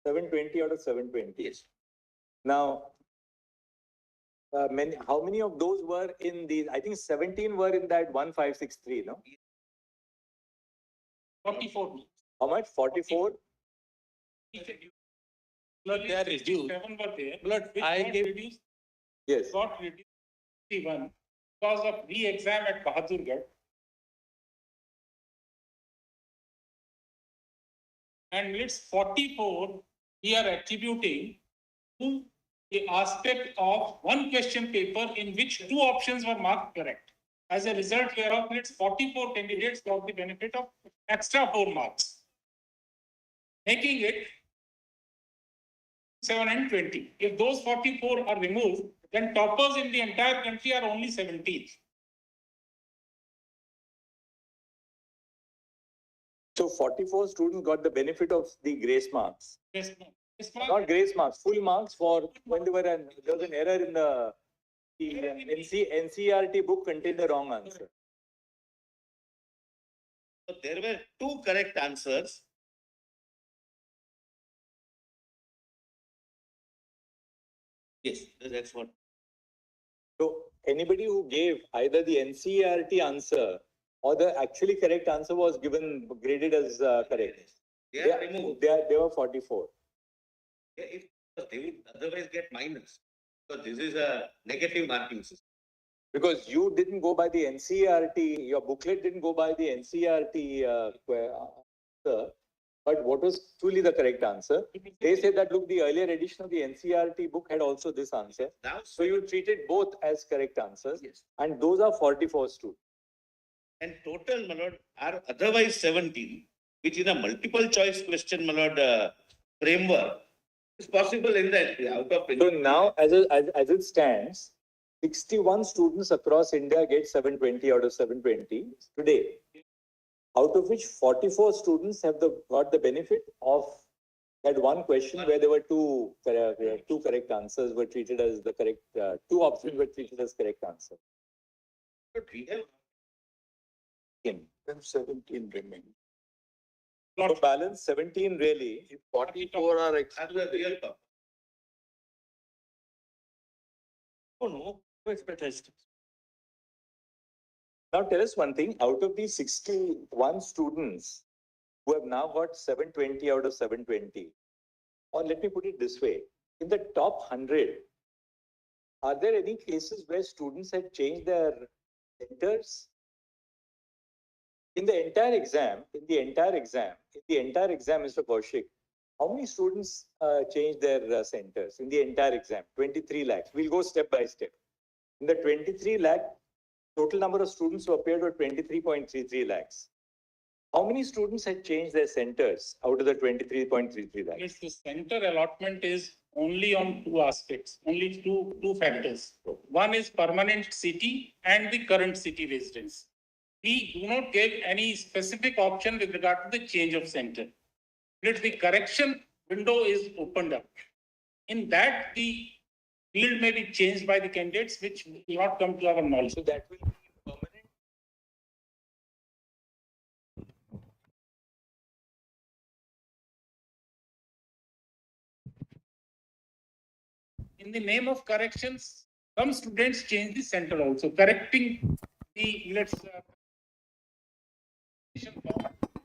Speaker 4: 720 out of 720.
Speaker 5: Yes.
Speaker 4: Now, how many of those were in the, I think 17 were in that 1563, no?
Speaker 6: 44.
Speaker 4: How much? 44?
Speaker 6: Blood,
Speaker 3: they are reduced.
Speaker 6: 7 were there.
Speaker 3: Blood,
Speaker 6: Which
Speaker 3: I
Speaker 6: got
Speaker 3: gave-
Speaker 6: reduced,
Speaker 4: Yes.
Speaker 6: got reduced to 61 because of re-exam at Bahadurgarh. And it's 44 we are attributing to the aspect of one question paper in which 2 options were marked correct. As a result whereof, it's 44 candidates got the benefit of extra 4 marks, making it 7 and 20. If those 44 are removed, then toppers in the entire country are only 17.
Speaker 4: So 44 students got the benefit of the grace marks.
Speaker 6: Yes,
Speaker 4: Not grace marks, full marks for when there was an error in the NCERT book contained the wrong answer.
Speaker 5: So there were 2 correct answers. Yes, that's what.
Speaker 4: So anybody who gave either the NCERT answer or the actually correct answer was graded as correct.
Speaker 5: They are removed.
Speaker 4: They were 44.
Speaker 5: Yeah, they would otherwise get minus. So this is a negative marking system.
Speaker 4: Because you didn't go by the NCERT, your booklet didn't go by the NCERT answer, but what was truly the correct answer? They said that, look, the earlier edition of the NCERT book had also this answer.
Speaker 5: Now,
Speaker 4: So you treated both as correct answers,
Speaker 5: yes.
Speaker 4: and those are 44 students.
Speaker 5: And total, my lord, are otherwise 17, which in a multiple choice question, my lord, framework is possible in the out of.
Speaker 4: So now, as it stands, 61 students across India get 720 out of 720 today, out of which 44 students have got the benefit of that one question where there were two correct answers were treated as the correct, 2 options were treated as correct answer.
Speaker 5: But we have
Speaker 4: Then 17 remain.
Speaker 6: Lot-
Speaker 4: So balance 17 really.
Speaker 5: 44 are the real top.
Speaker 6: Oh no, expectations.
Speaker 4: Now tell us one thing, out of these 61 students who have now got 720 out of 720, or let me put it this way, in the top 100, are there any cases where students had changed their centers? In the entire exam, Mr. Kaushik, how many students changed their centers in the entire exam? 23 lakhs. We'll go step by step. In the 23 lakh, total number of students who appeared were 23.33 lakhs. How many students had changed their centers out of the 23.33 lakhs?
Speaker 6: Yes, the center allotment is only on two aspects, only two factors. One is permanent city and the current city residence. We do not give any specific option with regard to the change of center. Let the correction window is opened up. In that, the field may be changed by the candidates, which will not come to our knowledge.
Speaker 4: So that will be permanent.
Speaker 6: In the name of corrections, some students change the center also, correcting the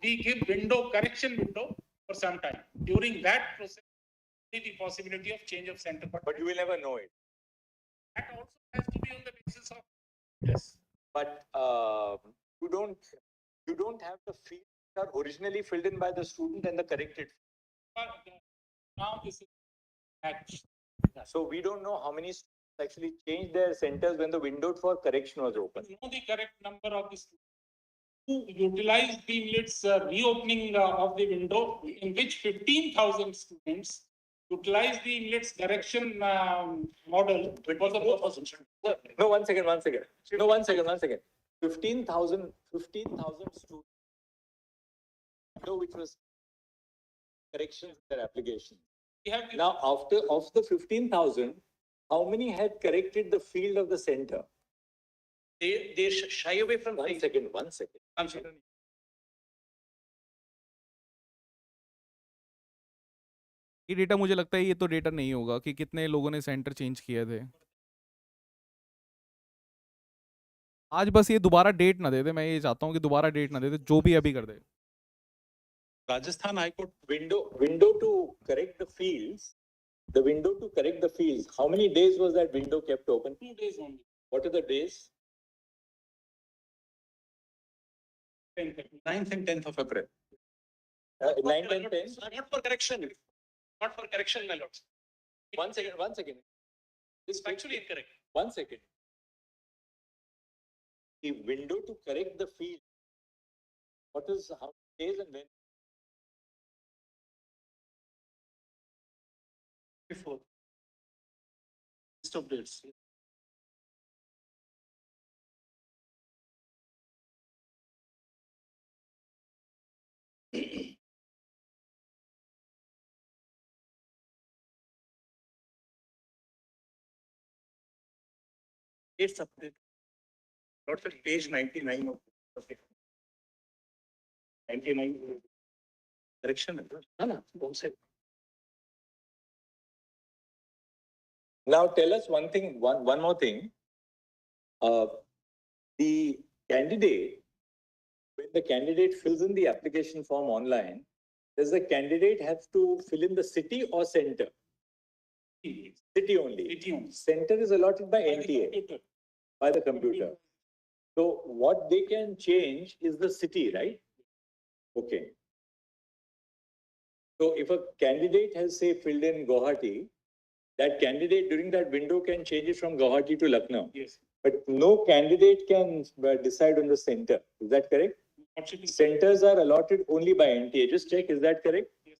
Speaker 6: we give correction window for some time. During that process, the possibility of change of center.
Speaker 4: But you will never know it.
Speaker 6: That also has to be on the basis of yes.
Speaker 4: But you don't have the fields that are originally filled in by the student and the corrected.
Speaker 6: But now this is match.
Speaker 4: So we don't know how many students actually changed their centers when the window for correction was open.
Speaker 6: We know the correct number of the students who utilized the NEET's reopening of the window, in which 15,000 students utilized the NEET's correction model.
Speaker 4: No, one second. No, one second. 15,000 students. Which was corrections in their application. Now, of the 15,000, how many had corrected the field of the center?
Speaker 2: They shy away from
Speaker 4: One second.
Speaker 2: I'm sorry.
Speaker 1: ये data मुझे लगता है ये तो data नहीं होगा कि कितने लोगों ने सेंटर चेंज किए थे। आज बस ये दोबारा डेट ना दे दे, मैं ये चाहता हूँ कि दोबारा डेट ना दे दे, जो भी अभी कर दे।
Speaker 3: Rajasthan High Court
Speaker 4: window to correct the fields. The window to correct the fields. How many days was that window kept open?
Speaker 6: 2 days only.
Speaker 4: What are the days?
Speaker 3: 9th and 10th of April.
Speaker 4: 9th and 10th?
Speaker 2: Not for correction. Not for correction, my lords.
Speaker 4: One second.
Speaker 2: It's actually incorrect.
Speaker 4: 1 second. The window to correct the field. What is how many days and when?
Speaker 6: Before. List of dates.
Speaker 2: It's up there. Not at page 99 of it. 99. Correction. No, don't say.
Speaker 4: Now tell us one more thing. The candidate, when the candidate fills in the application form online, does the candidate have to fill in the city or center? City only. Center is allotted by NTA, by the computer. So what they can change is the city, right? Okay. So if a candidate has, say, filled in Guwahati, that candidate during that window can change it from Guwahati to Lucknow.
Speaker 6: Yes.
Speaker 4: But no candidate can decide on the center. Is that correct? Centers are allotted only by NTA. Just check, is that correct?
Speaker 6: Yes.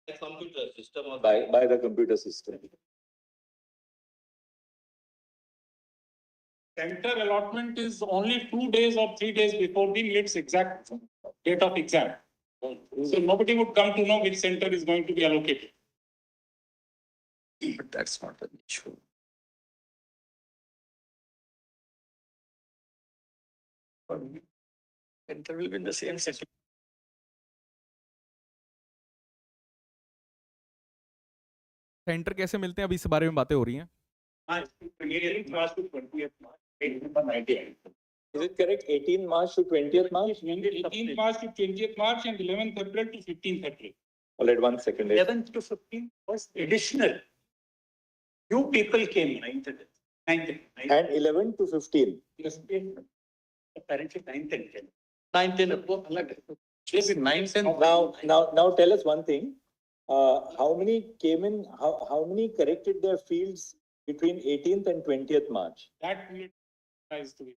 Speaker 5: The computer system or
Speaker 4: By the computer system.
Speaker 6: Center allotment is only 2 days or 3 days before the NEET's exact date of exam. So nobody would come to know which center is going to be allocated.
Speaker 3: But that's not an issue.
Speaker 2: Center will be in the same setting.
Speaker 1: Centre कैसे मिलते हैं, अभी इस बारे में बातें हो रही हैं।
Speaker 4: Is it correct? 18th March to 20th March?
Speaker 6: 18th March to 20th March and 11th April to 15th April.
Speaker 4: All right, 1 second.
Speaker 2: 11th to 15th was additional. Few people came 9th and 10th.
Speaker 4: And 11 to 15.
Speaker 2: Yes, apparently 9th and 10th.
Speaker 5: 9, 10 वो अलग है.
Speaker 6: This
Speaker 3: 9, 10.
Speaker 4: Now tell us one thing. How many came in? How many corrected their fields between 18th and 20th March?
Speaker 6: that is to be.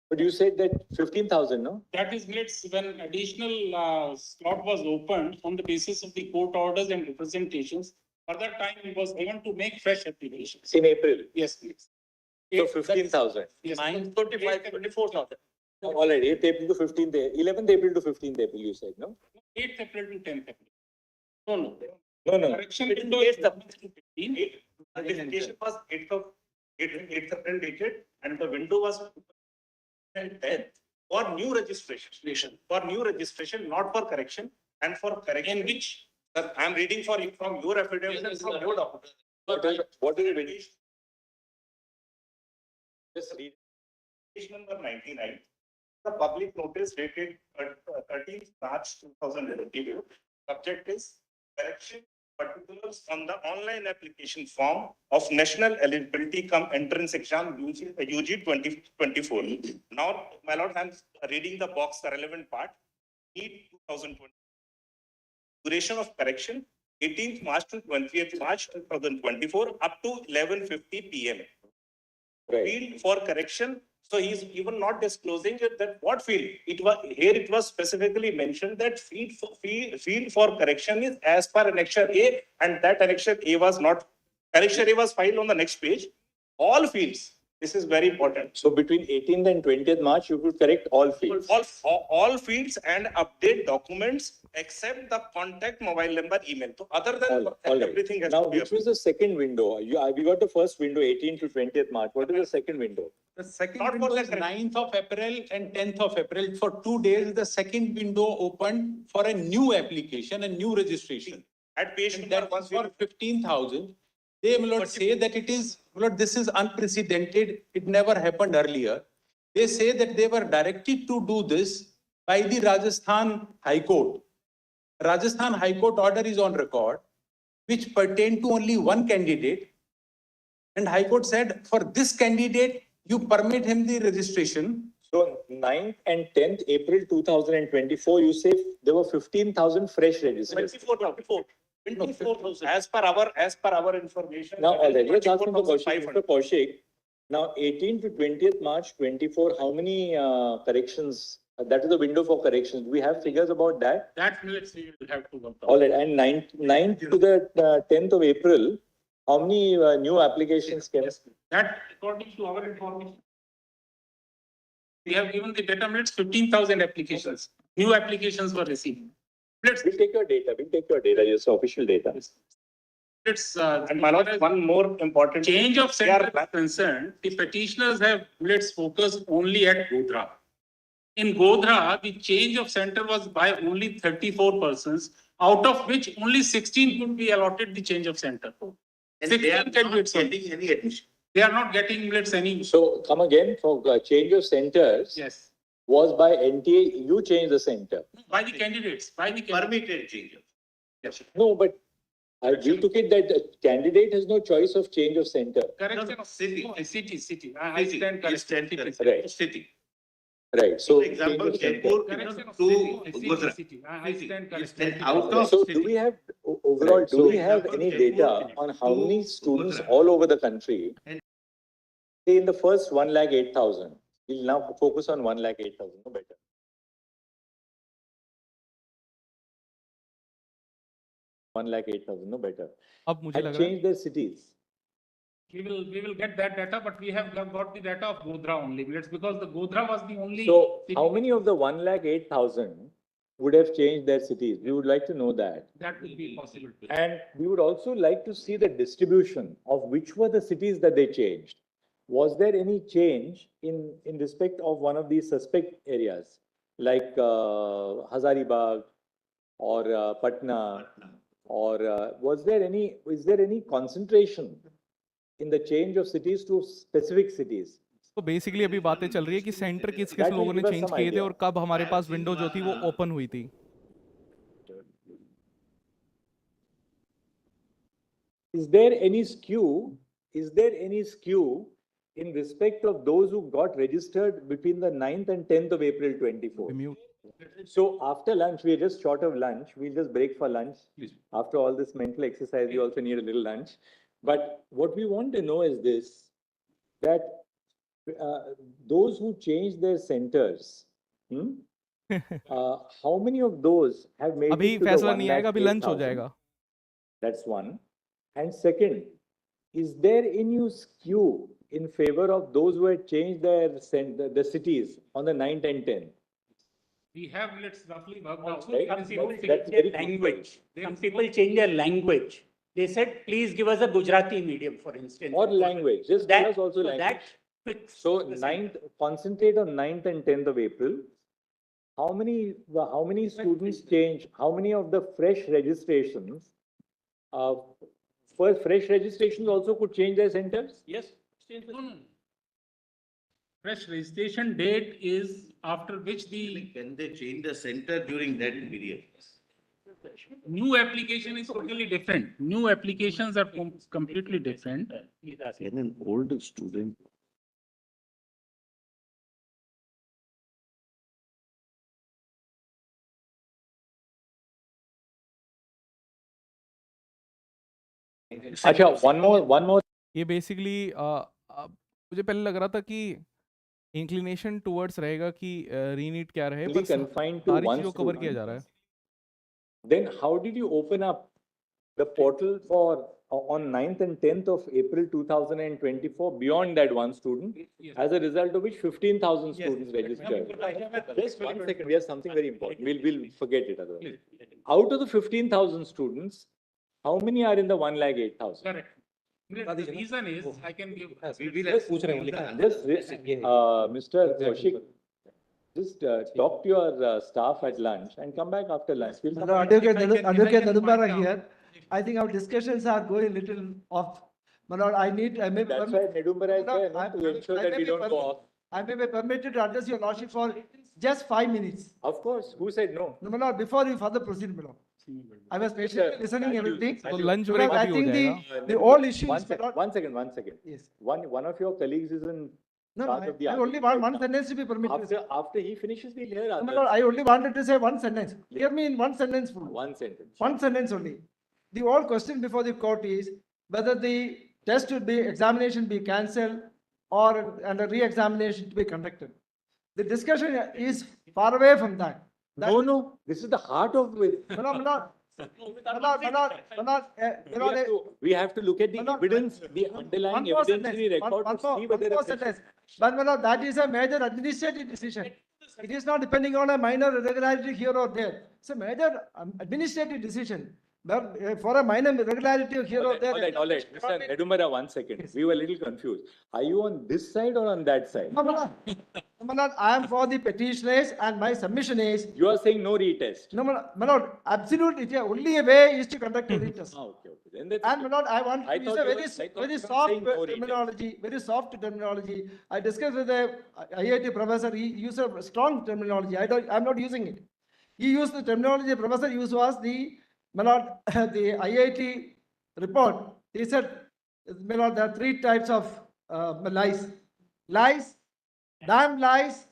Speaker 4: But you said that 15,000, no?
Speaker 6: That is when additional slot was opened on the basis of the court orders and representations. Further time it was given to make fresh applications.
Speaker 4: In April.
Speaker 6: Yes, please.
Speaker 4: So 15,000.
Speaker 6: Yes.
Speaker 5: 9, 25, 24,000.
Speaker 4: All right, 8th April to 15th, 11th April to 15th April, you said, no?
Speaker 6: 8th April to 10th April.
Speaker 5: No, no.
Speaker 4: No.
Speaker 6: Correction
Speaker 5: It
Speaker 6: window
Speaker 5: is
Speaker 6: is 15.
Speaker 7: Notification was 8th April dated, and the window was 10th for new registration. For new registration, not for correction, and for correction.
Speaker 6: In which
Speaker 7: Sir, I am reading for you from your affidavit and from your document.
Speaker 4: What is it?
Speaker 7: Just read. Page number 99. The public notice dated 13th March 2022. Subject is correction particulars on the online application form of National Eligibility cum Entrance Exam UG 2024. Now, my lord, I am reading the box, the relevant part. NEET 2020. Duration of correction 18th March to 20th March 2024 up to 11:50 p.m.
Speaker 4: Right.
Speaker 7: Field for correction. So he is even not disclosing it that what field it was here. It was specifically mentioned that field for correction is as per annexure A, and that annexure A was not. Annexure A was filed on the next page. All fields. This is very important.
Speaker 4: So between 18th and 20th March, you could correct all fields.
Speaker 7: All fields and update documents except the contact mobile number, email. So other than
Speaker 4: All right.
Speaker 7: everything has
Speaker 4: Now,
Speaker 7: to be
Speaker 4: which was the second window? We got the first window, 18th to 20th March. What is the second window?
Speaker 3: The second
Speaker 7: Not
Speaker 3: window
Speaker 7: for
Speaker 3: is
Speaker 7: the correction.
Speaker 3: 9th of April and 10th of April. For 2 days, the second window opened for a new application, a new registration.
Speaker 7: at page
Speaker 3: And
Speaker 7: number
Speaker 3: that was for 15,000. They will not say that it is, this is unprecedented. It never happened earlier. They say that they were directed to do this by the Rajasthan High Court. Rajasthan High Court order is on record, which pertained to only one candidate. And High Court said, for this candidate, you permit him the registration.
Speaker 4: So 9th and 10th April 2024, you say there were 15,000 fresh registered.
Speaker 7: 24,000. As per our information.
Speaker 4: Now, all right, let's ask Mr.
Speaker 7: 24,500.
Speaker 4: Kaushik. Now, 18th to 20th March 24, how many corrections? That is the window for corrections. Do we have figures about that?
Speaker 6: that minutes we will have to work out.
Speaker 4: All right, and 9th to the 10th of April, how many new applications came?
Speaker 6: That according to our information. We have given the data minutes 15,000 applications. New applications were received. Let's
Speaker 4: We'll take your data. It's official data.
Speaker 7: And Manoj, one more important.
Speaker 6: change of
Speaker 7: They are
Speaker 6: center is concerned, the petitioners have let's focus only at Godhra. In Godhra, the change of center was by only 34 persons, out of which only 16 could be allotted the change of center.
Speaker 5: And they are
Speaker 6: 16
Speaker 5: not
Speaker 6: candidates only.
Speaker 5: getting any admission.
Speaker 6: They are not getting let's any.
Speaker 4: So come again for change of centers.
Speaker 6: Yes,
Speaker 4: Was by NTA, you changed the center.
Speaker 6: by the candidates,
Speaker 5: Permitted change.
Speaker 6: Yes.
Speaker 4: No, but we took it that the candidate has no choice of change of center.
Speaker 6: Correction of
Speaker 5: City.
Speaker 6: city. I stand corrected.
Speaker 4: Right.
Speaker 5: City.
Speaker 4: Right. So,
Speaker 5: For example,
Speaker 4: change of center.
Speaker 5: Jaipur
Speaker 6: Correction of
Speaker 5: to Gujarat.
Speaker 6: city. I stand corrected.
Speaker 5: And out of
Speaker 4: So
Speaker 5: city.
Speaker 4: do we have overall, do we have
Speaker 5: example,
Speaker 4: any
Speaker 5: Jaipur
Speaker 4: data on how many
Speaker 5: to
Speaker 4: students
Speaker 5: Gujarat.
Speaker 4: all over the country?
Speaker 5: And-
Speaker 4: Say in the first 1,08,000, we'll now focus on 1,08,000, no better. One lakh 8,000, no better.
Speaker 1: अब मुझे
Speaker 4: Had
Speaker 1: लग रहा है
Speaker 4: changed their cities.
Speaker 6: We will get that data, but we have got the data of Godhra only. It's because the Godhra was the only.
Speaker 4: So
Speaker 6: city
Speaker 4: how many of the 1,08,000 would have changed their cities? We would like to know that.
Speaker 6: That will be possible.
Speaker 4: And we would also like to see the distribution of which were the cities that they changed. Was there any change in respect of one of these suspect areas like Hazaribagh or Patna? Or is there any concentration in the change of cities to specific cities?
Speaker 1: तो basically अभी बातें चल रही है कि centre किस
Speaker 4: That will
Speaker 1: लोगों ने
Speaker 4: give us
Speaker 1: चेंज
Speaker 4: some
Speaker 1: किए थे
Speaker 4: idea.
Speaker 1: और कब हमारे पास विंडो जो थी वो ओपन हुई थी.
Speaker 4: Is there any skew in respect of those who got registered between the 9th and 10th of April 24.
Speaker 1: Mute.
Speaker 4: So after lunch, we are just short of lunch. We'll just break for lunch.
Speaker 3: Please.
Speaker 4: After all this mental exercise, we also need a little lunch. But what we want to know is this, that those who changed their centers, how many of those have made
Speaker 1: अभी
Speaker 4: it to the
Speaker 1: फैसला नहीं आएगा, अभी lunch हो
Speaker 4: 1,08,000?
Speaker 1: जाएगा.
Speaker 4: That's one. And second, is there any skew in favor of those who had changed the cities on the 9th and 10th?
Speaker 6: We have, let's roughly work out.
Speaker 4: Right.
Speaker 2: Some people
Speaker 4: That's
Speaker 2: change
Speaker 4: very
Speaker 2: their language. Some people change their language. They said, please give us a Gujarati medium, for instance.
Speaker 4: Or language, just
Speaker 2: That,
Speaker 4: give us also
Speaker 2: so
Speaker 4: language.
Speaker 2: that fixed
Speaker 4: So
Speaker 2: the
Speaker 4: 9th, concentrate on 9th and 10th of April. How many students change? How many of the fresh registrations, for fresh registrations also could change their centers?
Speaker 2: Yes.
Speaker 6: No, no. Fresh registration date is after which the
Speaker 5: Can they change the center during that period?
Speaker 6: new application is totally different. New applications are completely different.
Speaker 5: Can an old student?
Speaker 4: Acha, one more.
Speaker 1: ये basically मुझे पहले लग रहा था कि inclination towards रहेगा कि रीनीट क्या रहे,
Speaker 4: Only
Speaker 1: पर
Speaker 4: confined to
Speaker 1: सारी
Speaker 4: one
Speaker 1: चीजों को कवर किया
Speaker 4: student.
Speaker 1: जा रहा है.
Speaker 4: Then how did you open up the portal for on 9th and 10th of April 2024 beyond that one student?
Speaker 6: Yes.
Speaker 4: As a result of which 15,000 students registered. Just 1 second, we have something very important. We'll forget it otherwise. Out of the 15,000 students, how many are in the 1,08,000?
Speaker 6: Correct. The reason is, I can give.
Speaker 4: Mr. Kaushik, just talk to your staff at lunch and come back after lunch. We'll come back.
Speaker 8: Advocate Nadumara here. I think our discussions are going little off. Manoj, I may be
Speaker 4: That's why Nedumbara is there, no,
Speaker 8: I-
Speaker 4: to ensure
Speaker 8: I
Speaker 4: that
Speaker 8: may
Speaker 4: we
Speaker 8: be
Speaker 4: don't
Speaker 8: per-
Speaker 4: go off.
Speaker 8: I may be permitted to address your lordship for just 5 minutes.
Speaker 4: Of course, who said no?
Speaker 8: No, Manoj, before you further proceed, Manoj. I was patiently listening everything.
Speaker 1: तो lunch
Speaker 8: Because
Speaker 1: break
Speaker 8: I
Speaker 1: अभी हो
Speaker 8: think
Speaker 1: जाएगा.
Speaker 8: the whole issue
Speaker 4: One
Speaker 8: is
Speaker 4: second,
Speaker 8: not.
Speaker 4: 1 second, 1 second.
Speaker 8: Yes.
Speaker 4: One of your colleagues is in
Speaker 8: No,
Speaker 4: part of the
Speaker 8: I only
Speaker 4: argument
Speaker 8: want
Speaker 4: right
Speaker 8: one
Speaker 4: now.
Speaker 8: sentence to be permitted.
Speaker 4: After he finishes, we'll hear
Speaker 8: No,
Speaker 4: others.
Speaker 8: Manoj, I only wanted to say one sentence. Hear me in one sentence full.
Speaker 4: One sentence.
Speaker 8: One sentence only. The whole question before the court is whether the test should be, examination be cancelled or and a re-examination to be conducted. The discussion is far away from that.
Speaker 4: No, this is the heart of it. We have to look at the evidence, the underlying evidence in the record to see whether
Speaker 8: One more sentence. But Manoj, that is a major administrative decision. It is not depending on a minor irregularity here or there. It's a major administrative decision. But for a minor irregularity here or there.
Speaker 4: All right. Mr. Nedumbara, 1 second. We were a little confused. Are you on this side or on that side?
Speaker 8: No, Manoj, I am for the petitioners and my submission is,
Speaker 4: You are saying no retest.
Speaker 8: no, Manoj, absolutely, the only way is to conduct a retest.
Speaker 4: Okay. Then that's
Speaker 8: And
Speaker 4: okay.
Speaker 8: Manoj, I want
Speaker 4: I
Speaker 8: to use
Speaker 4: thought
Speaker 8: a
Speaker 4: you
Speaker 8: very,
Speaker 4: were- I thought
Speaker 8: very
Speaker 4: you were
Speaker 8: soft
Speaker 4: saying no retest.
Speaker 8: terminology, very soft terminology. I discussed with the IIT professor, he used a strong terminology. I'm not using it. He used the terminology the professor used was the, Manoj, the IIT report. He said, Manoj, there are 3 types of lies. Lies, damn lies,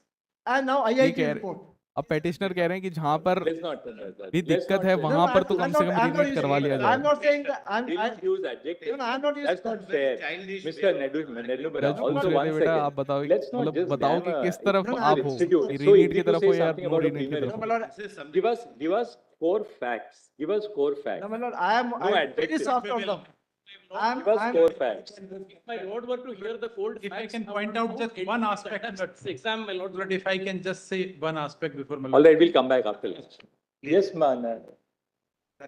Speaker 8: and now
Speaker 1: ठीक
Speaker 8: IIT
Speaker 1: है.
Speaker 8: report.
Speaker 1: अब petitioner कह रहे हैं कि जहाँ पर
Speaker 4: Let's not.
Speaker 1: भी दिक्कत है वहां पर तो कम से कम रीनीट करवा लिया
Speaker 8: I'm
Speaker 1: जाए.
Speaker 8: not saying that,
Speaker 4: We don't use adjectives.
Speaker 8: No, I'm not using.
Speaker 4: That's not fair.
Speaker 5: Childish
Speaker 4: Mr.
Speaker 5: way.
Speaker 4: Nedumbara,
Speaker 1: जज पूछ
Speaker 4: also
Speaker 1: रहे
Speaker 4: 1
Speaker 1: थे बेटा, आप
Speaker 4: second.
Speaker 1: बताओ
Speaker 4: Let's not
Speaker 1: मतलब
Speaker 4: just
Speaker 1: बताओ कि
Speaker 4: damn,
Speaker 1: किस तरफ
Speaker 8: no,
Speaker 1: आप
Speaker 8: no,
Speaker 1: हो,
Speaker 4: institute.
Speaker 1: कि
Speaker 4: So
Speaker 1: रीनीट
Speaker 4: easy
Speaker 1: की
Speaker 4: to
Speaker 1: तरफ
Speaker 4: say
Speaker 1: हो या
Speaker 4: something
Speaker 1: नो
Speaker 4: about a
Speaker 1: रीनीट की
Speaker 4: premier
Speaker 1: तरफ
Speaker 8: No,
Speaker 1: हो.
Speaker 8: Manoj,
Speaker 5: This is something.
Speaker 4: Give us core facts. Give us core facts.
Speaker 8: no, Manoj, I'm very
Speaker 4: adjectives.
Speaker 8: soft on them.
Speaker 4: Give us core facts.
Speaker 9: If my lord were to hear the cold
Speaker 6: If I
Speaker 9: facts,
Speaker 6: can
Speaker 9: would
Speaker 6: point
Speaker 9: know
Speaker 6: out just
Speaker 9: it
Speaker 6: one
Speaker 9: is
Speaker 6: aspect,
Speaker 9: perhaps exam, my lord.
Speaker 6: But if I can just say one aspect before my.
Speaker 4: All right, we'll come back after lunch. Yes, man.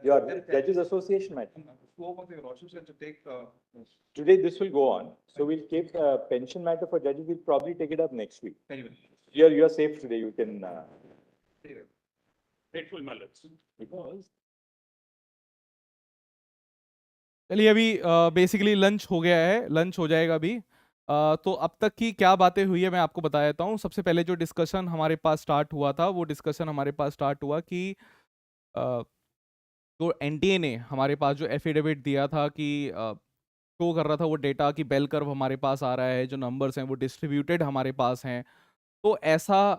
Speaker 4: Your Judges Association, man.
Speaker 10: Scope of your lordships and to take,
Speaker 4: Today, this will go on. So we'll keep pension matter for judges. We'll probably take it up next week.
Speaker 10: anyway,
Speaker 4: You're safe today. You can.
Speaker 6: Grateful, my lords.
Speaker 4: Because
Speaker 1: चलिए अभी basically lunch हो गया है, lunch हो जाएगा अभी. तो अब तक की क्या बातें हुई है मैं आपको बता देता हूँ. सबसे पहले जो डिस्कशन हमारे पास स्टार्ट हुआ था वो डिस्कशन हमारे पास स्टार्ट हुआ कि जो एनटीए ने हमारे पास जो एफिडेविट दिया था कि शो कर रहा था वो डेटा कि बेल कर्व हमारे पास आ रहा है, जो नंबर्स हैं वो डिस्ट्रीब्यूटेड हमारे पास हैं। तो ऐसा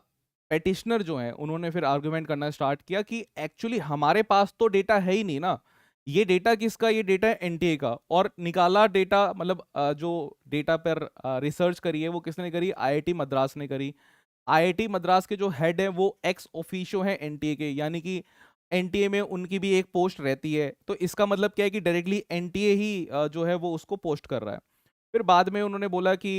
Speaker 1: पेटिशनर जो है उन्होंने फिर आर्गुमेंट करना स्टार्ट किया कि एक्चुअली हमारे पास तो डेटा है ही नहीं ना, ये डेटा किसका, ये डेटा है एनटीए का। और निकाला डेटा, मतलब जो डेटा पर रिसर्च करी है वो किसने करी, आईआईटी मद्रास ने करी। आईआईटी मद्रास के जो हेड है वो एक्स ऑफिशियो है एनटीए के, यानी कि एनटीए में उनकी भी एक पोस्ट रहती है। तो इसका मतलब क्या है कि डायरेक्टली एनटीए ही जो है वो उसको पोस्ट कर रहा है। फिर बाद में उन्होंने बोला कि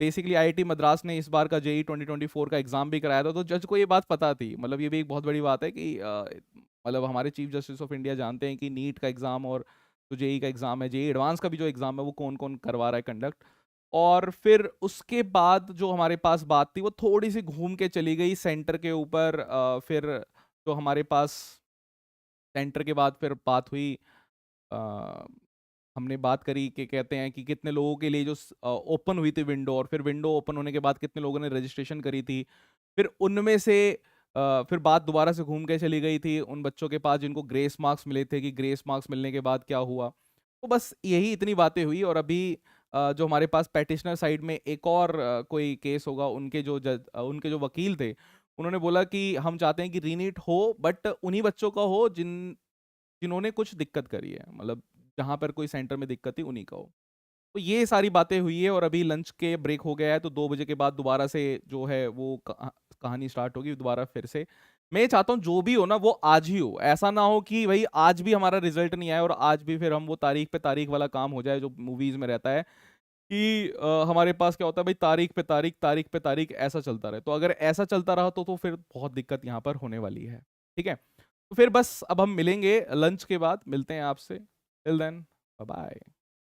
Speaker 1: बेसिकली आईआईटी मद्रास ने इस बार का जेई 2024 का एग्जाम भी कराया था, तो जज को ये बात पता थी। मतलब ये भी एक बहुत बड़ी बात है कि मतलब हमारे चीफ जस्टिस ऑफ इंडिया जानते हैं कि नीट का एग्जाम और जो जेई का एग्जाम है, जेई एडवांस का भी जो एग्जाम है वो कौन कौन करवा रहा है कंडक्ट। और फिर उसके बाद जो हमारे पास बात थी वो थोड़ी सी घूम के चली गई सेंटर के ऊपर। फिर जो हमारे पास सेंटर के बाद फिर बात हुई, हमने बात करी कि कहते हैं कि कितने लोगों के लिए जो ओपन हुई थी विंडो, और फिर विंडो ओपन होने के बाद कितने लोगों ने रजिस्ट्रेशन करी थी। फिर उनमें से फिर बात दोबारा से घूम के चली गई थी उन बच्चों के पास जिनको ग्रेस मार्क्स मिले थे, कि ग्रेस मार्क्स मिलने के बाद क्या हुआ। तो बस यही इतनी बातें हुई। और अभी जो हमारे पास पेटिशनर साइड में एक और कोई केस होगा, उनके जो उनके जो वकील थे उन्होंने बोला कि हम चाहते हैं कि रीनीट हो, बट उन्हीं बच्चों का हो जिन्होंने कुछ दिक्कत करी है, मतलब जहाँ पर कोई सेंटर में दिक्कत थी उन्हीं का हो। तो ये सारी बातें हुई है। और अभी लंच के ब्रेक हो गया है, तो 2 बजे के बाद दोबारा से जो है वो कहानी स्टार्ट होगी दोबारा फिर से। मैं ये चाहता हूँ जो भी हो ना वो आज ही हो, ऐसा ना हो कि भाई आज भी हमारा रिजल्ट नहीं आया और आज भी फिर हम वो तारीख पे तारीख वाला काम हो जाए जो मूवीज में रहता है कि हमारे पास क्या होता है भाई, तारीख पे तारीख ऐसा चलता रहे। तो अगर ऐसा चलता रहा तो फिर बहुत दिक्कत यहाँ पर होने वाली है। ठीक है, तो फिर बस अब हम मिलेंगे लंच के बाद, मिलते हैं आपसे। Till then bye bye.